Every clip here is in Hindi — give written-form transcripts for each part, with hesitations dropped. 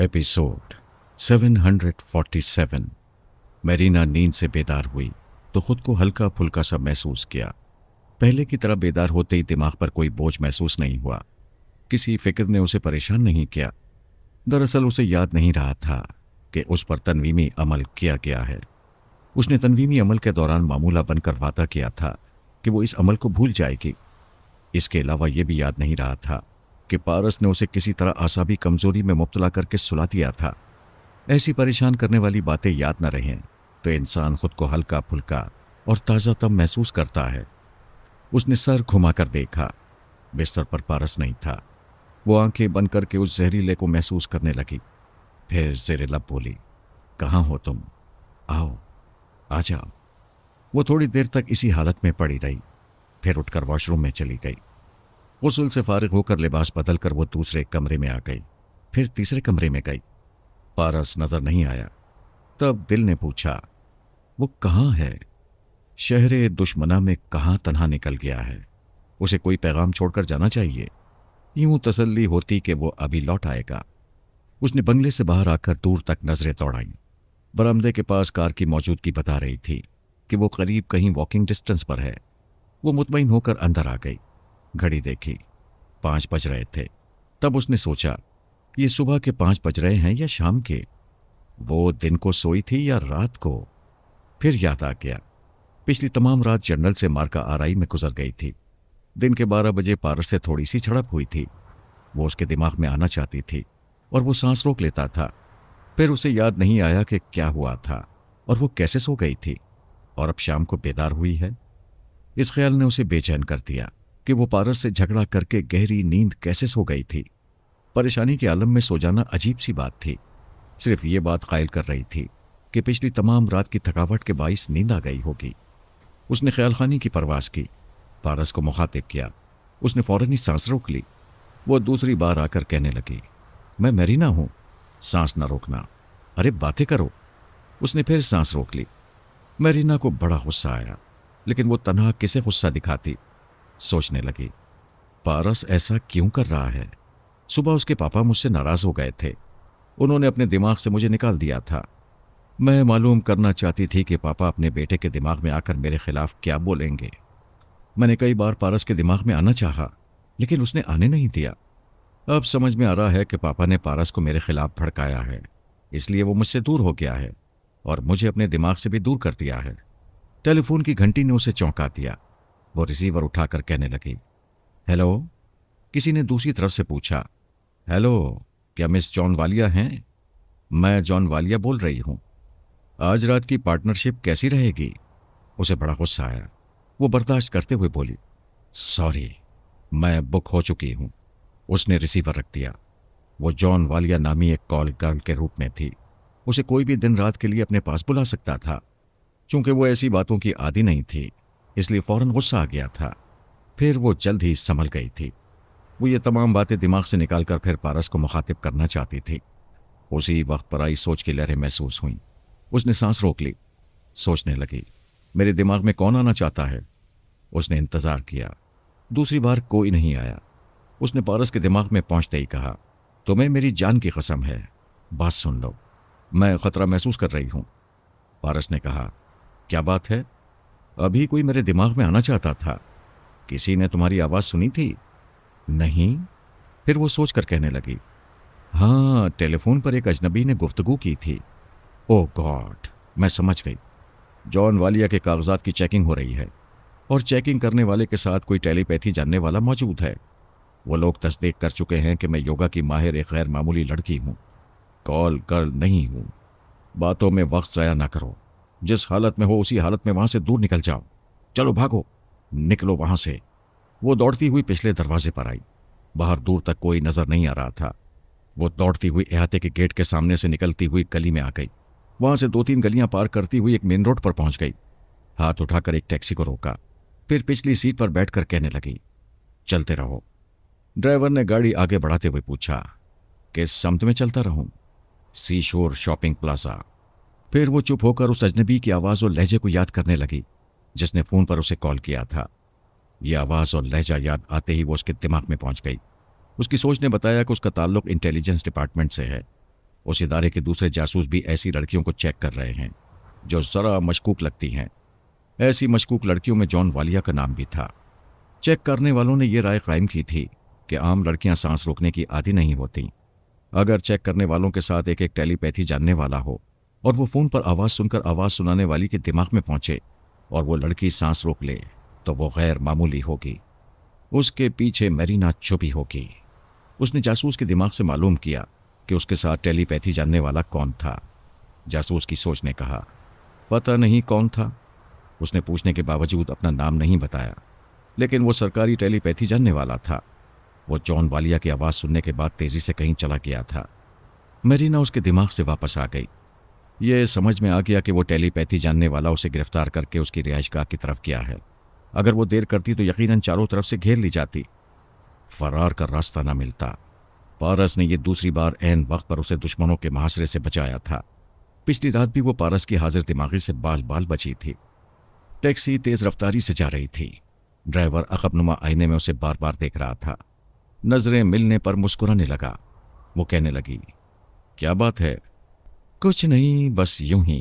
एपिसोड 747। मेरीना नींद से बेदार हुई तो खुद को हल्का फुल्का सा महसूस किया। पहले की तरह बेदार होते ही दिमाग पर कोई बोझ महसूस नहीं हुआ। किसी फिक्र ने उसे परेशान नहीं किया। दरअसल उसे याद नहीं रहा था कि उस पर तनवीमी अमल किया गया है। उसने तनवीमी अमल के दौरान मामूला बनकर वादा किया था कि वो इस अमल को भूल जाएगी। इसके अलावा यह भी याद नहीं रहा था कि पारस ने उसे किसी तरह आसाबी कमजोरी में मुब्तला करके सुला दिया था। ऐसी परेशान करने वाली बातें याद न रहें तो इंसान खुद को हल्का फुल्का और ताज़ा तब महसूस करता है। उसने सर घुमाकर देखा, बिस्तर पर पारस नहीं था। वो आंखें बंद करके उस जहरीले को महसूस करने लगी। फिर ज़ेरे लब बोली, कहाँ हो तुम? आओ, आ जाओ। वो थोड़ी देर तक इसी हालत में पड़ी रही, फिर उठकर वॉशरूम में चली गई। गुस्ल से फारिग होकर लिबास बदलकर वो दूसरे कमरे में आ गई, फिर तीसरे कमरे में गई। पारस नजर नहीं आया। तब दिल ने पूछा, वो कहाँ है? शहरे दुश्मना में कहाँ तन्हा निकल गया है? उसे कोई पैगाम छोड़कर जाना चाहिए। यूं तसल्ली होती कि वो अभी लौट आएगा। उसने बंगले से बाहर आकर दूर तक नजरें दौड़ाई। बरामदे के पास कार की मौजूदगी बता रही थी कि वो करीब कहीं वॉकिंग डिस्टेंस पर है। वो मुतमईन होकर अंदर आ गई। घड़ी देखी, 5 बज रहे थे। तब उसने सोचा, ये सुबह के 5 बज रहे हैं या शाम के? वो दिन को सोई थी या रात को? फिर याद आ गया, पिछली तमाम रात जनरल से मार्का आरआई में गुजर गई थी। दिन के 12 बजे पारस से थोड़ी सी झड़प हुई थी। वो उसके दिमाग में आना चाहती थी और वो सांस रोक लेता था। फिर उसे याद नहीं आया कि क्या हुआ था और वो कैसे सो गई थी और अब शाम को बेदार हुई है। इस ख्याल ने उसे बेचैन कर दिया कि वो पारस से झगड़ा करके गहरी नींद कैसे सो गई थी। परेशानी के आलम में सो जाना अजीब सी बात थी। सिर्फ ये बात कायल कर रही थी कि पिछली तमाम रात की थकावट के बाइस नींद आ गई होगी। उसने ख्याल खानी की परवास की, पारस को मुखातिब किया। उसने फौरन ही सांस रोक ली। वो दूसरी बार आकर कहने लगी, मैं मेरीना हूं, सांस ना रोकना, अरे बातें करो। उसने फिर सांस रोक ली। मेरीना को बड़ा गुस्सा आया, लेकिन वो तन्हा किसे गुस्सा दिखाती। सोचने लगी, पारस ऐसा क्यों कर रहा है? सुबह उसके पापा मुझसे नाराज हो गए थे। उन्होंने अपने दिमाग से मुझे निकाल दिया था। मैं मालूम करना चाहती थी कि पापा अपने बेटे के दिमाग में आकर मेरे खिलाफ क्या बोलेंगे। मैंने कई बार पारस के दिमाग में आना चाहा, लेकिन उसने आने नहीं दिया। अब समझ में आ रहा है कि पापा ने पारस को मेरे खिलाफ भड़काया है, इसलिए वो मुझसे दूर हो गया है और मुझे अपने दिमाग से भी दूर कर दिया है। टेलीफोन की घंटी ने उसे चौंका दिया। वो रिसीवर उठाकर कहने लगी, हेलो। किसी ने दूसरी तरफ से पूछा, हेलो, क्या मिस जॉन वालिया हैं? मैं जॉन वालिया बोल रही हूं। आज रात की पार्टनरशिप कैसी रहेगी? उसे बड़ा गुस्सा आया। वो बर्दाश्त करते हुए बोली, सॉरी, मैं बुक हो चुकी हूं। उसने रिसीवर रख दिया। वो जॉन वालिया नामी एक कॉल गर्ल के रूप में थी। उसे कोई भी दिन रात के लिए अपने पास बुला सकता था। चूंकि वो ऐसी बातों की आदी नहीं थी, इसलिए फौरन गुस्सा आ गया था। फिर वो जल्द ही संभल गई थी। वो ये तमाम बातें दिमाग से निकालकर फिर पारस को मुखातिब करना चाहती थी। उसी वक्त पर आई सोच की लहरें महसूस हुईं। उसने सांस रोक ली। सोचने लगी, मेरे दिमाग में कौन आना चाहता है? उसने इंतजार किया। दूसरी बार कोई नहीं आया। उसने पारस के दिमाग में पहुंचते ही कहा, तुम्हें मेरी जान की कसम है, बात सुन लो, मैं खतरा महसूस कर रही हूं। पारस ने कहा, क्या बात है? अभी कोई मेरे दिमाग में आना चाहता था। किसी ने तुम्हारी आवाज सुनी थी? नहीं। फिर वो सोचकर कहने लगी, हाँ, टेलीफोन पर एक अजनबी ने गुफ्तगू की थी। ओह गॉड, मैं समझ गई। जॉन वालिया के कागजात की चेकिंग हो रही है और चेकिंग करने वाले के साथ कोई टेलीपैथी जानने वाला मौजूद है। वो लोग तस्दीक कर चुके हैं कि मैं योगा की माहिर एक गैर मामूली लड़की हूं, कॉल गर्ल नहीं हूं। बातों में वक्त जाया ना करो। जिस हालत में हो उसी हालत में वहां से दूर निकल जाओ। चलो भागो, निकलो वहां से। वो दौड़ती हुई पिछले दरवाजे पर आई। बाहर दूर तक कोई नजर नहीं आ रहा था। वो दौड़ती हुई अहाते के गेट के सामने से निकलती हुई गली में आ गई। वहां से 2-3 गलियां पार करती हुई एक मेन रोड पर पहुंच गई। हाथ उठाकर एक टैक्सी को रोका, फिर पिछली सीट पर बैठकर कहने लगी, चलते रहो। ड्राइवर ने गाड़ी आगे बढ़ाते हुए पूछा, किस समत में चलता रहूं? सी शोर शॉपिंग प्लाजा। फिर वो चुप होकर उस अजनबी की आवाज और लहजे को याद करने लगी जिसने फोन पर उसे कॉल किया था। ये आवाज और लहजा याद आते ही वो उसके दिमाग में पहुंच गई। उसकी सोच ने बताया कि उसका ताल्लुक इंटेलिजेंस डिपार्टमेंट से है। उस इदारे के दूसरे जासूस भी ऐसी लड़कियों को चेक कर रहे हैं जो ज़रा मशकूक लगती हैं। ऐसी मशकूक लड़कियों में जॉन वालिया का नाम भी था। चेक करने वालों ने यह राय कायम की थी कि आम लड़कियां सांस रोकने की आदी नहीं होती। अगर चेक करने वालों के साथ एक एक टेलीपैथी जानने वाला हो और वो फ़ोन पर आवाज़ सुनकर आवाज़ सुनाने वाली के दिमाग में पहुंचे और वो लड़की सांस रोक ले तो वो गैर मामूली होगी। उसके पीछे मेरीना छुपी होगी। उसने जासूस के दिमाग से मालूम किया कि उसके साथ टेलीपैथी जानने वाला कौन था। जासूस की सोच ने कहा, पता नहीं कौन था। उसने पूछने के बावजूद अपना नाम नहीं बताया, लेकिन वो सरकारी टेलीपैथी जानने वाला था। वो जॉन वालिया की आवाज़ सुनने के बाद तेज़ी से कहीं चला गया था। मेरीना उसके दिमाग से वापस आ गई। ये समझ में आ गया कि वो टेलीपैथी जानने वाला उसे गिरफ्तार करके उसकी रिहाइशगाह की तरफ गया है। अगर वो देर करती तो यकीनन चारों तरफ से घेर ली जाती, फरार का रास्ता न मिलता। पारस ने यह दूसरी बार ऐन वक्त पर उसे दुश्मनों के मुहासरे से बचाया था। पिछली रात भी वो पारस की हाजिर दिमागी से बाल बाल बची थी। टैक्सी तेज रफ्तारी से जा रही थी। ड्राइवर अकबनुमा आईने में उसे बार बार देख रहा था। नजरें मिलने पर मुस्कुराने लगा। वो कहने लगी, क्या बात है? कुछ नहीं, बस यूं ही।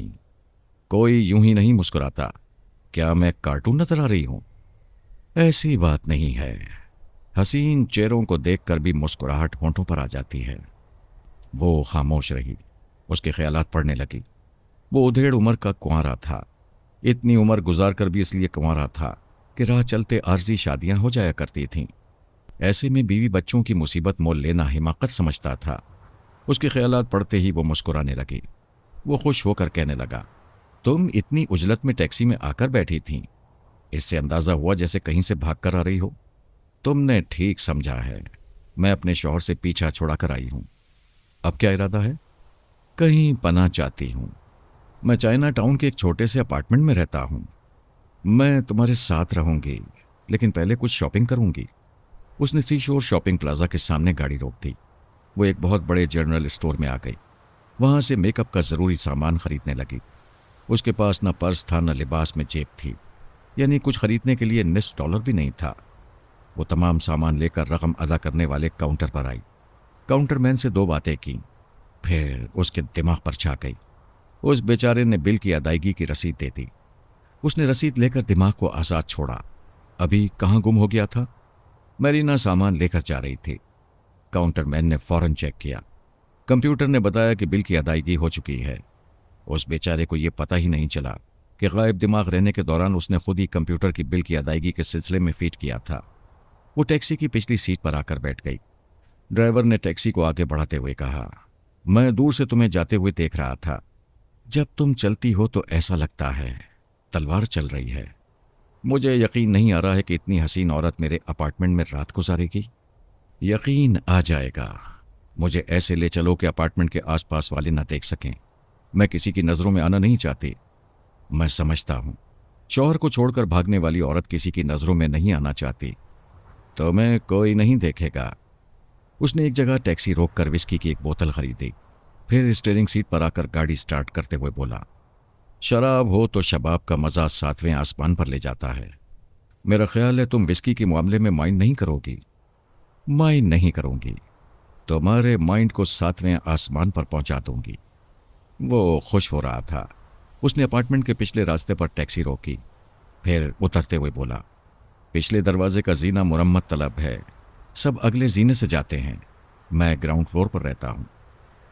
कोई यूं ही नहीं मुस्कुराता। क्या मैं कार्टून नजर आ रही हूं? ऐसी बात नहीं है। हसीन चेहरों को देखकर भी मुस्कुराहट होंठों पर आ जाती है। वो खामोश रही। उसके ख्यालात पड़ने लगी। वो उधेड़ उम्र का कुंवारा था। इतनी उम्र गुजार कर भी इसलिए कुंवारा था कि राह चलते आर्जी शादियां हो जाया करती थीं। ऐसे में बीवी बच्चों की मुसीबत मोल लेना हिमाकत समझता था। उसके ख्यालात पड़ते ही वो मुस्कुराने लगी। वो खुश होकर कहने लगा, तुम इतनी उजलत में टैक्सी में आकर बैठी थीं। इससे अंदाजा हुआ जैसे कहीं से भाग कर आ रही हो। तुमने ठीक समझा है। मैं अपने शौहर से पीछा छुड़ा कर आई हूं। अब क्या इरादा है? कहीं पनाह चाहती हूं। मैं चाइना टाउन के एक छोटे से अपार्टमेंट में रहता हूं। मैं तुम्हारे साथ रहूंगी, लेकिन पहले कुछ शॉपिंग करूंगी। उसने सीशोर शॉपिंग प्लाजा के सामने गाड़ी रोक दी। वो एक बहुत बड़े जनरल स्टोर में आ गई। वहां से मेकअप का ज़रूरी सामान खरीदने लगी। उसके पास न पर्स था न लिबास में जेब थी, यानी कुछ खरीदने के लिए $19 भी नहीं था। वो तमाम सामान लेकर रकम अदा करने वाले काउंटर पर आई। काउंटरमैन से 2 बातें की, फिर उसके दिमाग पर छा गई। उस बेचारे ने बिल की अदायगी की रसीद दे दी। उसने रसीद लेकर दिमाग को आज़ाद छोड़ा। अभी कहाँ गुम हो गया था? मेरीना सामान लेकर जा रही थी। काउंटरमैन ने फौरन चेक किया। कंप्यूटर ने बताया कि बिल की अदायगी हो चुकी है। उस बेचारे को यह पता ही नहीं चला कि गायब दिमाग रहने के दौरान उसने खुद ही कंप्यूटर की बिल की अदायगी के सिलसिले में फीड किया था। वो टैक्सी की पिछली सीट पर आकर बैठ गई। ड्राइवर ने टैक्सी को आगे बढ़ाते हुए कहा, मैं दूर से तुम्हें जाते हुए देख रहा था। जब तुम चलती हो तो ऐसा लगता है तलवार चल रही है। मुझे यकीन नहीं आ रहा है कि इतनी हसीन औरत मेरे अपार्टमेंट में रात गुजारेगी। यकीन आ जाएगा। मुझे ऐसे ले चलो कि अपार्टमेंट के आसपास वाले न देख सकें। मैं किसी की नज़रों में आना नहीं चाहती। मैं समझता हूं शौहर को छोड़कर भागने वाली औरत किसी की नज़रों में नहीं आना चाहती। तो मैं कोई नहीं देखेगा। उसने एक जगह टैक्सी रोककर विस्की की एक बोतल खरीदी। फिर स्टीयरिंग सीट पर आकर गाड़ी स्टार्ट करते हुए बोला, शराब हो तो शबाब का मज़ा 7वें आसमान पर ले जाता है। मेरा ख्याल है तुम विस्की के मामले में माइंड नहीं करोगी। माइंड नहीं करूंगी। तुम्हारे माइंड को 7वें आसमान पर पहुंचा दूंगी। वो खुश हो रहा था। उसने अपार्टमेंट के पिछले रास्ते पर टैक्सी रोकी। फिर उतरते हुए बोला, पिछले दरवाजे का जीना मुरम्मत तलब है। सब अगले जीने से जाते हैं। मैं ग्राउंड फ्लोर पर रहता हूं।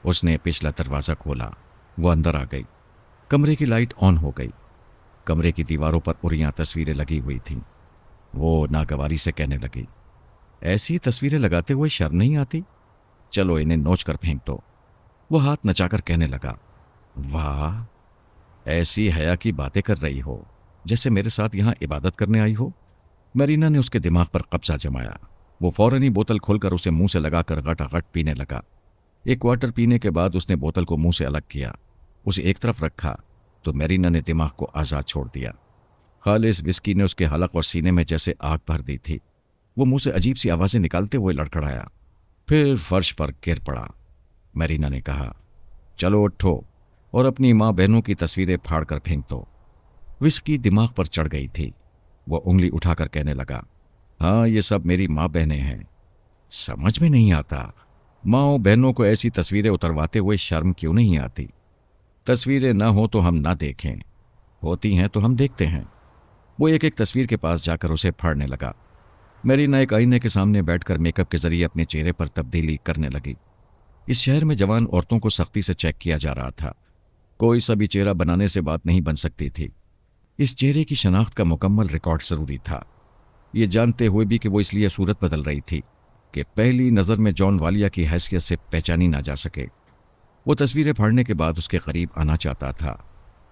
उसने पिछला दरवाज़ा खोला। वो अंदर आ गई। कमरे की लाइट ऑन हो गई। कमरे की दीवारों पर उड़ियां तस्वीरें लगी हुई थीं। वो नागवारी से कहने लगी, ऐसी तस्वीरें लगाते हुए शर्म नहीं आती? चलो इन्हें नोच कर फेंक दो। वो हाथ नचाकर कहने लगा, वाह, ऐसी हया की बातें कर रही हो जैसे मेरे साथ यहां इबादत करने आई हो। मेरीना ने उसके दिमाग पर कब्जा जमाया। वो फौरन ही बोतल खोलकर उसे मुंह से लगाकर गटागट पीने लगा। एक क्वार्टर पीने के बाद उसने बोतल को मुंह से अलग किया, उसे एक तरफ रखा तो मेरीना ने दिमाग को आज़ाद छोड़ दिया। खालिस विस्की ने उसके हलक और सीने में जैसे आग भर दी थी। वो मुंह से अजीब सी आवाज़ें निकालते हुए लड़खड़ाया, फिर फर्श पर गिर पड़ा। मेरीना ने कहा, चलो उठो और अपनी माँ बहनों की तस्वीरें फाड़ कर फेंक दो। विस्की दिमाग पर चढ़ गई थी। वो उंगली उठाकर कहने लगा, हाँ, ये सब मेरी माँ बहनें हैं। समझ में नहीं आता। माओ बहनों को ऐसी तस्वीरें उतरवाते हुए शर्म क्यों नहीं आती? तस्वीरें ना हो तो हम ना देखें, होती हैं तो हम देखते हैं। वो एक एक तस्वीर के पास जाकर उसे फाड़ने लगा। मेरीना एक आईने के सामने बैठकर मेकअप के जरिए अपने चेहरे पर तब्दीली करने लगी। इस शहर में जवान औरतों को सख्ती से चेक किया जा रहा था। कोई सा भी चेहरा बनाने से बात नहीं बन सकती थी। इस चेहरे की शनाख्त का मुकम्मल रिकॉर्ड जरूरी था। ये जानते हुए भी कि वो इसलिए सूरत बदल रही थी कि पहली नज़र में जॉन वालिया की हैसियत से पहचानी ना जा सके। वो तस्वीरें फाड़ने के बाद उसके करीब आना चाहता था।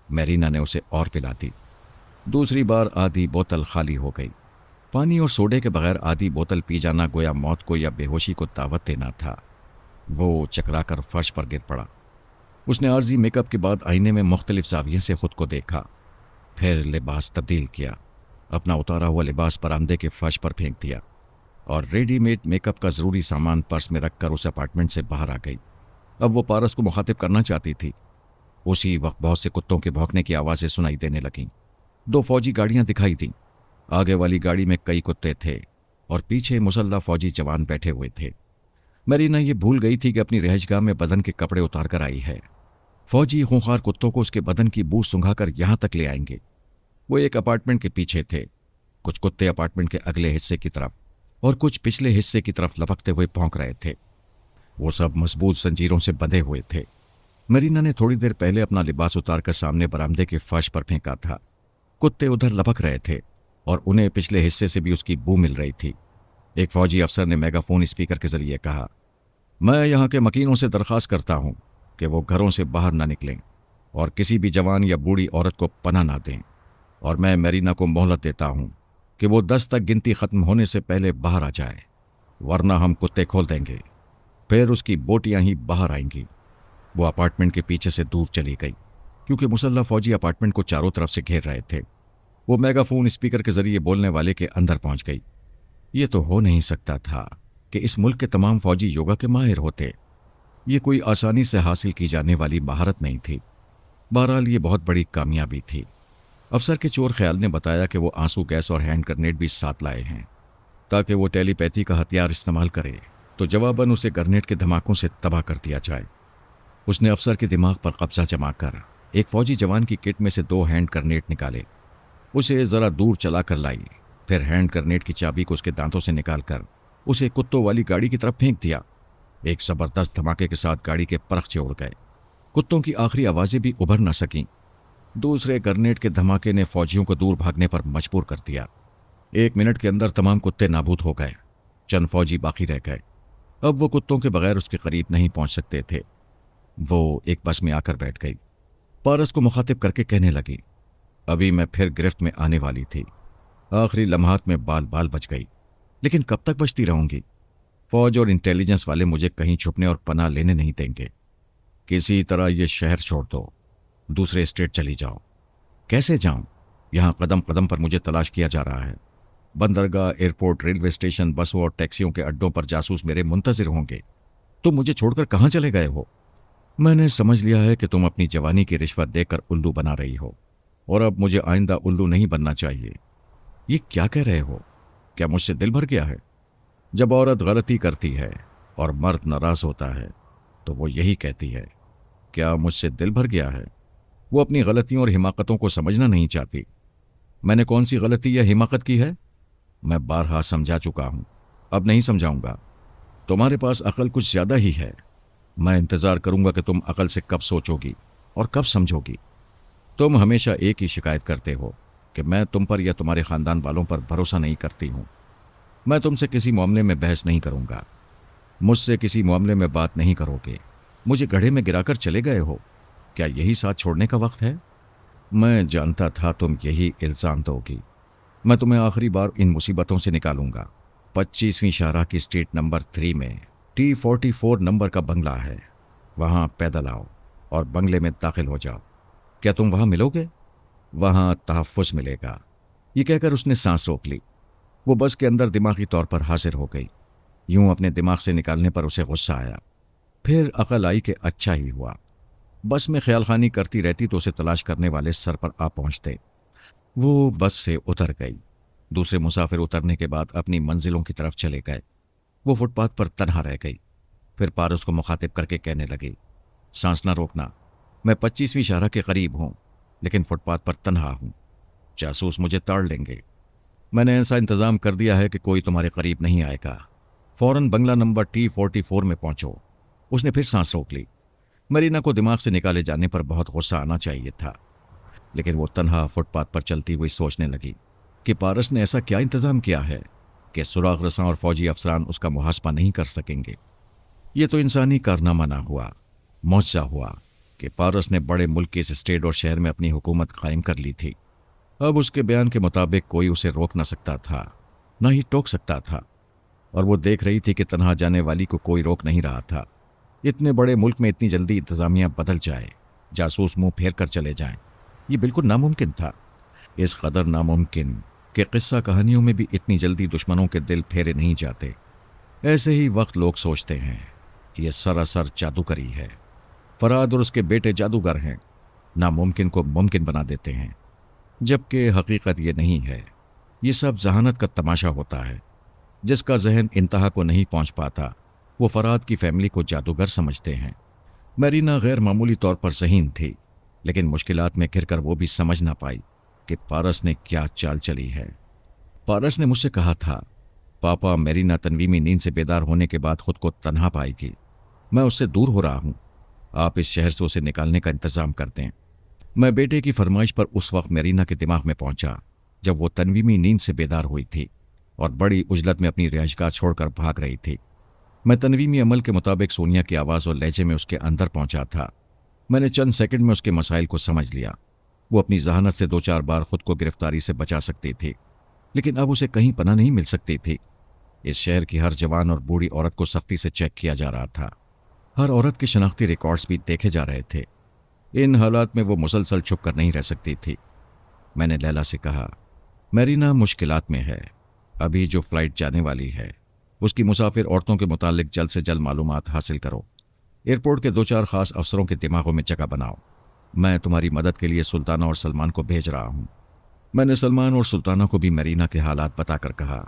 मेरीना ने उसे और पिला दी। दूसरी बार आधी बोतल खाली हो गई। पानी और सोडे के बगैर आधी बोतल पी जाना गोया मौत को या बेहोशी को दावत देना था। वो चकराकर फर्श पर गिर पड़ा। उसने आर्जी मेकअप के बाद आईने में मुख्तलिफ जाविये से खुद को देखा, फिर लिबास तब्दील किया। अपना उतारा हुआ लिबास बरामदे के फर्श पर फेंक दिया और रेडीमेड मेकअप का ज़रूरी सामान पर्स में रखकर उस अपार्टमेंट से बाहर आ गई। अब वो पारस को मुखातिब करना चाहती थी। उसी वक्त बहुत से कुत्तों के भौंकने की आवाज़ें सुनाई देने लगीं। 2 फौजी गाड़ियां दिखाई दीं। आगे वाली गाड़ी में कई कुत्ते थे और पीछे मुसल्ला फौजी जवान बैठे हुए थे। मरीना ये भूल गई थी कि अपनी रहायशगाह में बदन के कपड़े उतार कर आई है। फौजी खूंखार कुत्तों को उसके बदन की बू सुंघाकर यहां तक ले आएंगे। वो एक अपार्टमेंट के पीछे थे। कुछ कुत्ते अपार्टमेंट के अगले हिस्से की तरफ और कुछ पिछले हिस्से की तरफ लपकते हुए भौंक रहे थे। वो सब मजबूत जंजीरों से बंधे हुए थे। मरीना ने थोड़ी देर पहले अपना लिबास उतारकर सामने बरामदे के फर्श पर फेंका था। कुत्ते उधर लपक रहे थे और उन्हें पिछले हिस्से से भी उसकी बू मिल रही थी। एक फौजी अफसर ने मेगाफोन स्पीकर के जरिए कहा, मैं यहाँ के मकीनों से दरख्वास्त करता हूँ कि वो घरों से बाहर ना निकलें और किसी भी जवान या बूढ़ी औरत को पनाह ना दें। और मैं मेरीना को मोहलत देता हूँ कि वो 10 तक गिनती ख़त्म होने से पहले बाहर आ जाए, वरना हम कुत्ते खोल देंगे। फिर उसकी बोटियाँ ही बाहर आएंगी। वो अपार्टमेंट के पीछे से दूर चली गई क्योंकि मुसल्ला फौजी अपार्टमेंट को चारों तरफ से घेर रहे थे। वो मेगाफोन स्पीकर के जरिए बोलने वाले के अंदर पहुंच गई। ये तो हो नहीं सकता था कि इस मुल्क के तमाम फौजी योगा के माहिर होते। ये कोई आसानी से हासिल की जाने वाली महारत नहीं थी। बहरहाल ये बहुत बड़ी कामयाबी थी। अफसर के चोर ख्याल ने बताया कि वो आंसू गैस और हैंड ग्रेनेड भी साथ लाए हैं ताकि वो टेलीपैथी का हथियार इस्तेमाल करे तो जवाबन उसे ग्रेनेड के धमाकों से तबाह कर दिया जाए। उसने अफसर के दिमाग पर कब्जा जमा कर एक फौजी जवान की किट में से 2 हैंड ग्रेनेड निकाले, उसे ज़रा दूर चला कर लाई। फिर हैंड ग्रेनेड की चाबी को उसके दांतों से निकालकर उसे कुत्तों वाली गाड़ी की तरफ फेंक दिया। एक ज़बरदस्त धमाके के साथ गाड़ी के परखचे उड़ गए। कुत्तों की आखिरी आवाज़ें भी उभर न सकीं। दूसरे ग्रेनेड के धमाके ने फौजियों को दूर भागने पर मजबूर कर दिया। 1 मिनट के अंदर तमाम कुत्ते नाबूद हो गए। चंद फौजी बाकी रह गए। अब वो कुत्तों के बगैर उसके करीब नहीं पहुंच सकते थे। वो एक बस में आकर बैठ गई। पारस को मुखातिब करके कहने लगी, अभी मैं फिर गिरफ्त में आने वाली थी। आखिरी लम्हात में बाल बाल बच गई, लेकिन कब तक बचती रहूंगी? फौज और इंटेलिजेंस वाले मुझे कहीं छुपने और पनाह लेने नहीं देंगे। किसी तरह ये शहर छोड़ दो, दूसरे स्टेट चली जाओ। कैसे जाऊं? यहां कदम कदम पर मुझे तलाश किया जा रहा है। बंदरगाह, एयरपोर्ट, रेलवे स्टेशन, बसों और टैक्सियों के अड्डों पर जासूस मेरे मुंतजिर होंगे। तुम मुझे छोड़कर कहां चले गए हो? मैंने समझ लिया है कि तुम अपनी जवानी की रिश्वत देकर उल्लू बना रही हो और अब मुझे आइंदा उल्लू नहीं बनना चाहिए। ये क्या कह रहे हो? क्या मुझसे दिल भर गया है? जब औरत गलती करती है और मर्द नाराज होता है तो वो यही कहती है, क्या मुझसे दिल भर गया है? वो अपनी गलतियों और हिमाकतों को समझना नहीं चाहती। मैंने कौन सी गलती या हिमाकत की है? मैं बारहा समझा चुका हूं, अब नहीं समझाऊंगा। तुम्हारे पास अकल कुछ ज्यादा ही है। मैं इंतजार करूंगा कि तुम अकल से कब सोचोगी और कब समझोगी। तुम हमेशा एक ही शिकायत करते हो कि मैं तुम पर या तुम्हारे खानदान वालों पर भरोसा नहीं करती हूं। मैं तुमसे किसी मामले में बहस नहीं करूंगा। मुझसे किसी मामले में बात नहीं करोगे। मुझे गड्ढे में गिराकर चले गए हो। क्या यही साथ छोड़ने का वक्त है? मैं जानता था तुम यही इल्ज़ाम दोगी। मैं तुम्हें आखिरी बार इन मुसीबतों से निकालूंगा। 25वीं शाहराह की स्ट्रीट नंबर 3 में T44 नंबर का बंगला है। वहां पैदल आओ और बंगले में दाखिल हो जाओ। क्या तुम वहां मिलोगे? वहां तहफ़्फ़ुज़ मिलेगा। ये कहकर उसने सांस रोक ली। वो बस के अंदर दिमागी तौर पर हाजिर हो गई। यूं अपने दिमाग से निकालने पर उसे गुस्सा आया। फिर अकल आई कि अच्छा ही हुआ। बस में ख्यालखानी करती रहती तो उसे तलाश करने वाले सर पर आ पहुंचते। वो बस से उतर गई। दूसरे मुसाफिर उतरने के बाद अपनी मंजिलों की तरफ चले गए। वो फुटपाथ पर तन्हा रह गई। फिर पारस को मुखातिब करके कहने लगी, सांस ना रोकना। मैं 25वीं शाहरा के करीब हूं, लेकिन फुटपाथ पर तन्हा हूं। जासूस मुझे ताड़ लेंगे। मैंने ऐसा इंतजाम कर दिया है कि कोई तुम्हारे करीब नहीं आएगा। फौरन बंगला नंबर T44 में पहुंचो। उसने फिर सांस रोक ली। मरीना को दिमाग से निकाले जाने पर बहुत गुस्सा आना चाहिए था, लेकिन वो तन्हा फुटपाथ पर चलती हुई सोचने लगी कि पारस ने ऐसा क्या इंतजाम किया है कि सुराग रसां और फौजी अफसरान उसका मुहासबा नहीं कर सकेंगे। ये तो इंसानी कारनामा ना हुआ, मुआवजा हुआ कि पारस ने बड़े मुल्क के इस स्टेट और शहर में अपनी हुकूमत कायम कर ली थी। अब उसके बयान के मुताबिक कोई उसे रोक ना सकता था, ना ही टोक सकता था, और वो देख रही थी कि तन्हा जाने वाली को कोई रोक नहीं रहा था। इतने बड़े मुल्क में इतनी जल्दी इंतजामिया बदल जाए, जासूस मुंह फेर कर चले जाएं, ये बिल्कुल नामुमकिन था। इस कदर नामुमकिन कि किस्सा कहानियों में भी इतनी जल्दी दुश्मनों के दिल फेरे नहीं जाते। ऐसे ही वक्त लोग सोचते हैं ये सरासर जादूगरी है, फराद और उसके बेटे जादूगर हैं, नामुमकिन को मुमकिन बना देते हैं, जबकि हकीकत ये नहीं है। ये सब जहानत का तमाशा होता है। जिसका जहन इंतहा को नहीं पहुंच पाता, वो फराद की फैमिली को जादूगर समझते हैं। मरीना गैर मामूली तौर पर ज़हीन थी, लेकिन मुश्किलात में घिरकर वो भी समझ ना पाई कि पारस ने क्या चाल चली है। पारस ने मुझसे कहा था, पापा मरीना तनवीमी नींद से बेदार होने के बाद खुद को तन्हा पाएगी। मैं उससे दूर हो रहा हूं, आप इस शहर से उसे निकालने का इंतजाम कर दें। मैं बेटे की फरमाइश पर उस वक्त मरीना के दिमाग में पहुंचा जब वो तनवीमी नींद से बेदार हुई थी और बड़ी उजलत में अपनी रिहाइशगाह छोड़कर भाग रही थी। मैं तनवीमी अमल के मुताबिक सोनिया की आवाज़ और लहजे में उसके अंदर पहुंचा था। मैंने चंद सेकंड में उसके मसाइल को समझ लिया। वो अपनी जहानत से 2-4 बार खुद को गिरफ्तारी से बचा सकती थी, लेकिन अब उसे कहीं पनाह नहीं मिल सकती थी। इस शहर की हर जवान और बूढ़ी औरत को सख्ती से चेक किया जा रहा था। हर औरत के शनाख्ती रिकॉर्ड्स भी देखे जा रहे थे। इन हालात में वो मुसलसल छुप कर नहीं रह सकती थी। मैंने लैला से कहा, मरीना मुश्किलात में है। अभी जो फ्लाइट जाने वाली है उसकी मुसाफिर औरतों के मुतालिक जल्द से जल्द मालूमात हासिल करो। एयरपोर्ट के 2-4 खास अफसरों के दिमागों में जगह बनाओ। मैं तुम्हारी मदद के लिए सुल्ताना और सलमान को भेज रहा हूं। मैंने सलमान और सुल्ताना को भी मरीना के हालात बताकर कहा,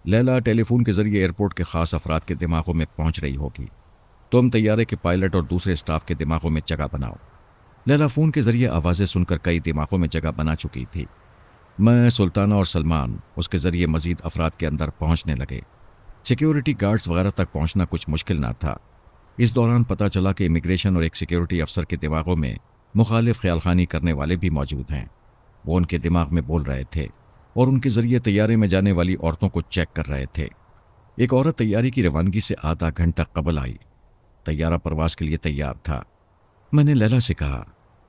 लैला टेलीफोन के जरिए एयरपोर्ट के खास अफराद के दिमागों में पहुंच रही होगी। तुम तैयारे के पायलट और दूसरे स्टाफ के दिमागों में जगह बनाओ। लैला फ़ोन के जरिए आवाज़ें सुनकर कई दिमागों में जगह बना चुकी थी। मैं, सुल्ताना और सलमान उसके जरिए मजीद अफराद के अंदर पहुंचने लगे। सिक्योरिटी गार्ड्स वगैरह तक पहुंचना कुछ मुश्किल ना था। इस दौरान पता चला कि इमिग्रेशन और एक सिक्योरिटी अफसर के दिमागों में मुखालिफ ख्यालखानी करने वाले भी मौजूद हैं। वो उनके दिमाग में बोल रहे थे और उनके जरिए तैयारे में जाने वाली औरतों को चेक कर रहे थे। एक औरत तैयारी की रवानगी से आधा घंटा कबल आई। तैयारा परवास के लिए तैयार था। मैंने लैला से कहा,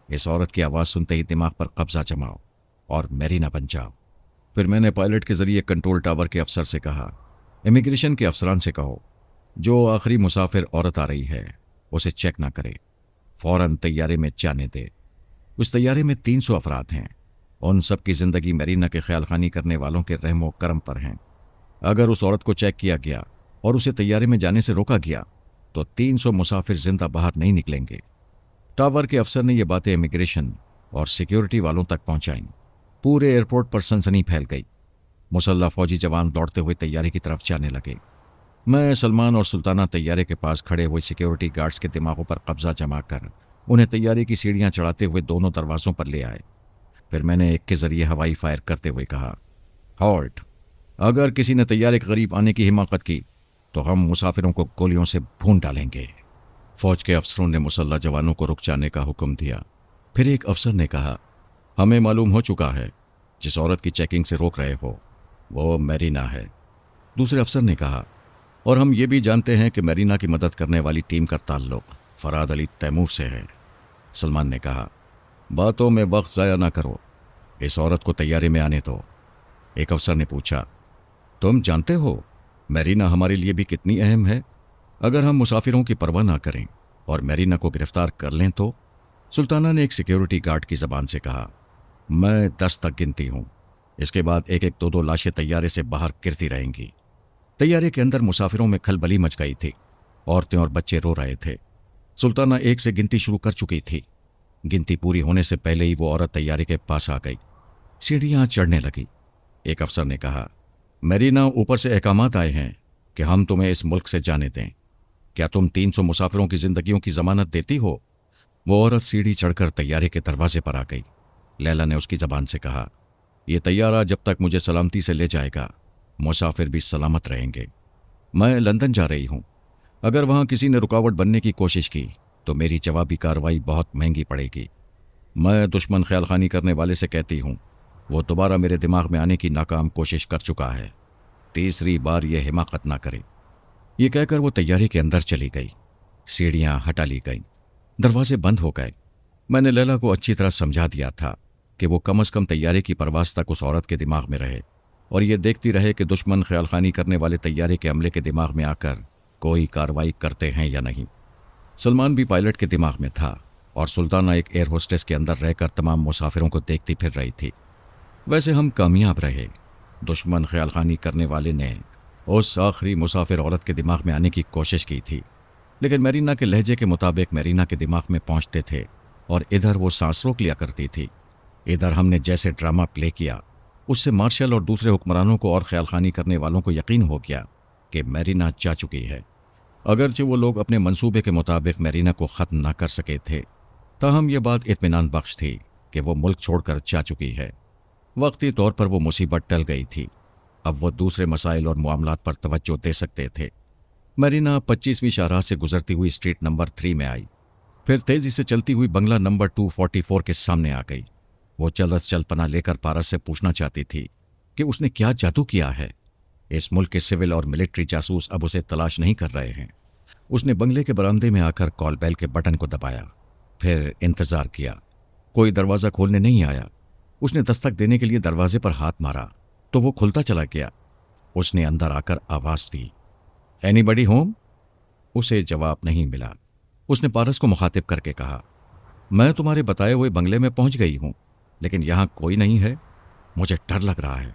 इस औरत की आवाज़ सुनते ही दिमाग पर कब्जा जमाओ और मरीना बन जाओ। फिर मैंने पायलट के जरिए कंट्रोल टावर के अफसर से कहा, इमिग्रेशन के अफसरान से कहो जो आखिरी मुसाफिर औरत आ रही है उसे चेक ना करे, फ़ौरन तैयारे में जाने दे। उस तैयारे में 300 अफराद हैं। उन सब की ज़िंदगी मरीना के ख्याल खानी करने वालों के रहमो करम पर हैं। अगर उस औरत को चेक किया गया और उसे तैयारे में जाने से रोका गया तो 300 मुसाफिर जिंदा बाहर नहीं निकलेंगे। टावर के अफसर ने ये बातें इमिग्रेशन और सिक्योरिटी वालों तक पहुंचाईं। पूरे एयरपोर्ट पर सनसनी फैल गई। मुसल्ला फौजी जवान दौड़ते हुए तैयारी की तरफ जाने लगे। मैं, सलमान और सुल्ताना तैयारे के पास खड़े हुए सिक्योरिटी गार्ड्स के दिमागों पर कब्जा जमा कर उन्हें तैयारी की सीढ़ियां चढ़ाते हुए दोनों दरवाज़ों पर ले आए। फिर मैंने एक के जरिए हवाई फायर करते हुए कहा, हॉल्ट। अगर किसी ने तैयारे के करीब आने की हिमाकत की तो हम मुसाफिरों को गोलियों से भून डालेंगे। फौज के अफसरों ने मुसल्ला जवानों को रुक जाने का हुक्म दिया। फिर एक अफसर ने कहा, हमें मालूम हो चुका है जिस औरत की चेकिंग से रोक रहे हो वो मरीना है। दूसरे अफसर ने कहा, और हम ये भी जानते हैं कि मरीना की मदद करने वाली टीम का ताल्लुक फराद अली तैमूर से है। सलमान ने कहा, बातों में वक्त ज़ाया ना करो, इस औरत को तैयारी में आने दो। एक अफसर ने पूछा, तुम जानते हो मरीना हमारे लिए भी कितनी अहम है? अगर हम मुसाफिरों की परवाह ना करें और मरीना को गिरफ्तार कर लें तो? सुल्ताना ने एक सिक्योरिटी गार्ड की ज़बान से कहा, मैं 10 तक गिनती हूँ, इसके बाद एक एक 2-2 लाशें तैयारे से बाहर गिरती रहेंगी। तैयारे के अंदर मुसाफिरों में खलबली मच गई थी। औरतें और बच्चे रो रहे थे। सुल्ताना 1 से गिनती शुरू कर चुकी थी। गिनती पूरी होने से पहले ही वो औरत तैयारे के पास आ गई। सीढ़ियाँ चढ़ने लगी। एक अफसर ने कहा, मरीना, ऊपर से अहकामात आए हैं कि हम तुम्हें इस मुल्क से जाने दें। क्या तुम 300 मुसाफिरों की जिंदगियों की जमानत देती हो? वो औरत सीढ़ी चढ़कर तैयारे के दरवाजे पर आ गई। लैला ने उसकी जबान से कहा, यह तैयारा जब तक मुझे सलामती से ले जाएगा, मुसाफिर भी सलामत रहेंगे। मैं लंदन जा रही हूं। अगर वहां किसी ने रुकावट बनने की कोशिश की तो मेरी जवाबी कार्रवाई बहुत महंगी पड़ेगी। मैं दुश्मन ख्यालखानी करने वाले से कहती हूं, वो दोबारा मेरे दिमाग में आने की नाकाम कोशिश कर चुका है। तीसरी बार यह हिमाकत ना करे। ये कहकर वो तैयारी के अंदर चली गई। सीढ़ियां हटा ली गईं। दरवाजे बंद हो गए। मैंने लैला को अच्छी तरह समझा दिया था कि वो कम से कम तैयारे की परवास तक उस औरत के दिमाग में रहे और ये देखती रहे कि दुश्मन ख्यालखानी करने वाले तैयारे के अमले के दिमाग में आकर कोई कार्रवाई करते हैं या नहीं। सलमान भी पायलट के दिमाग में था और सुल्ताना एक एयर होस्टेस के अंदर रहकर तमाम मुसाफिरों को देखती फिर रही थी। वैसे हम कामयाब रहे। दुश्मन ख्यालखानी करने वाले ने उस आखिरी मुसाफिर औरत के दिमाग में आने की कोशिश की थी, लेकिन मेरीना के लहजे के मुताबिक मेरीना के दिमाग में पहुंचते थे और इधर वो सांस रोक लिया करती थी। इधर हमने जैसे ड्रामा प्ले किया, उससे मार्शल और दूसरे हुक्मरानों को और ख्यालखानी करने वालों को यकीन हो गया कि मेरीना जा चुकी है। अगरचे वो लोग अपने मंसूबे के मुताबिक मेरीना को ख़त्म न कर सके थे, ताहम यह बात इत्मीनान बख्श थी कि वो मुल्क छोड़कर जा चुकी है। वक्ती तौर पर वो मुसीबत टल गई थी। अब वो दूसरे मसाइल और मामलात पर तवज्जो दे सकते थे। मेरीना 25वीं शाहराह से गुजरती हुई स्ट्रीट नंबर 3 में आई, फिर तेजी से चलती हुई बंगला नंबर 244 के सामने आ गई। वो चलत चलपना लेकर पारस से पूछना चाहती थी कि उसने क्या जादू किया है। इस मुल्क के सिविल और मिलिट्री जासूस अब उसे तलाश नहीं कर रहे हैं। उसने बंगले के बरामदे में आकर कॉल बेल के बटन को दबाया, फिर इंतजार किया। कोई दरवाज़ा खोलने नहीं आया। उसने दस्तक देने के लिए दरवाजे पर हाथ मारा तो वो खुलता चला गया। उसने अंदर आकर आवाज़ दी, एनीबडी होम? उसे जवाब नहीं मिला। उसने पारस को मुखातिब करके कहा, मैं तुम्हारे बताए हुए बंगले में पहुंच गई हूं, लेकिन यहां कोई नहीं है। मुझे डर लग रहा है।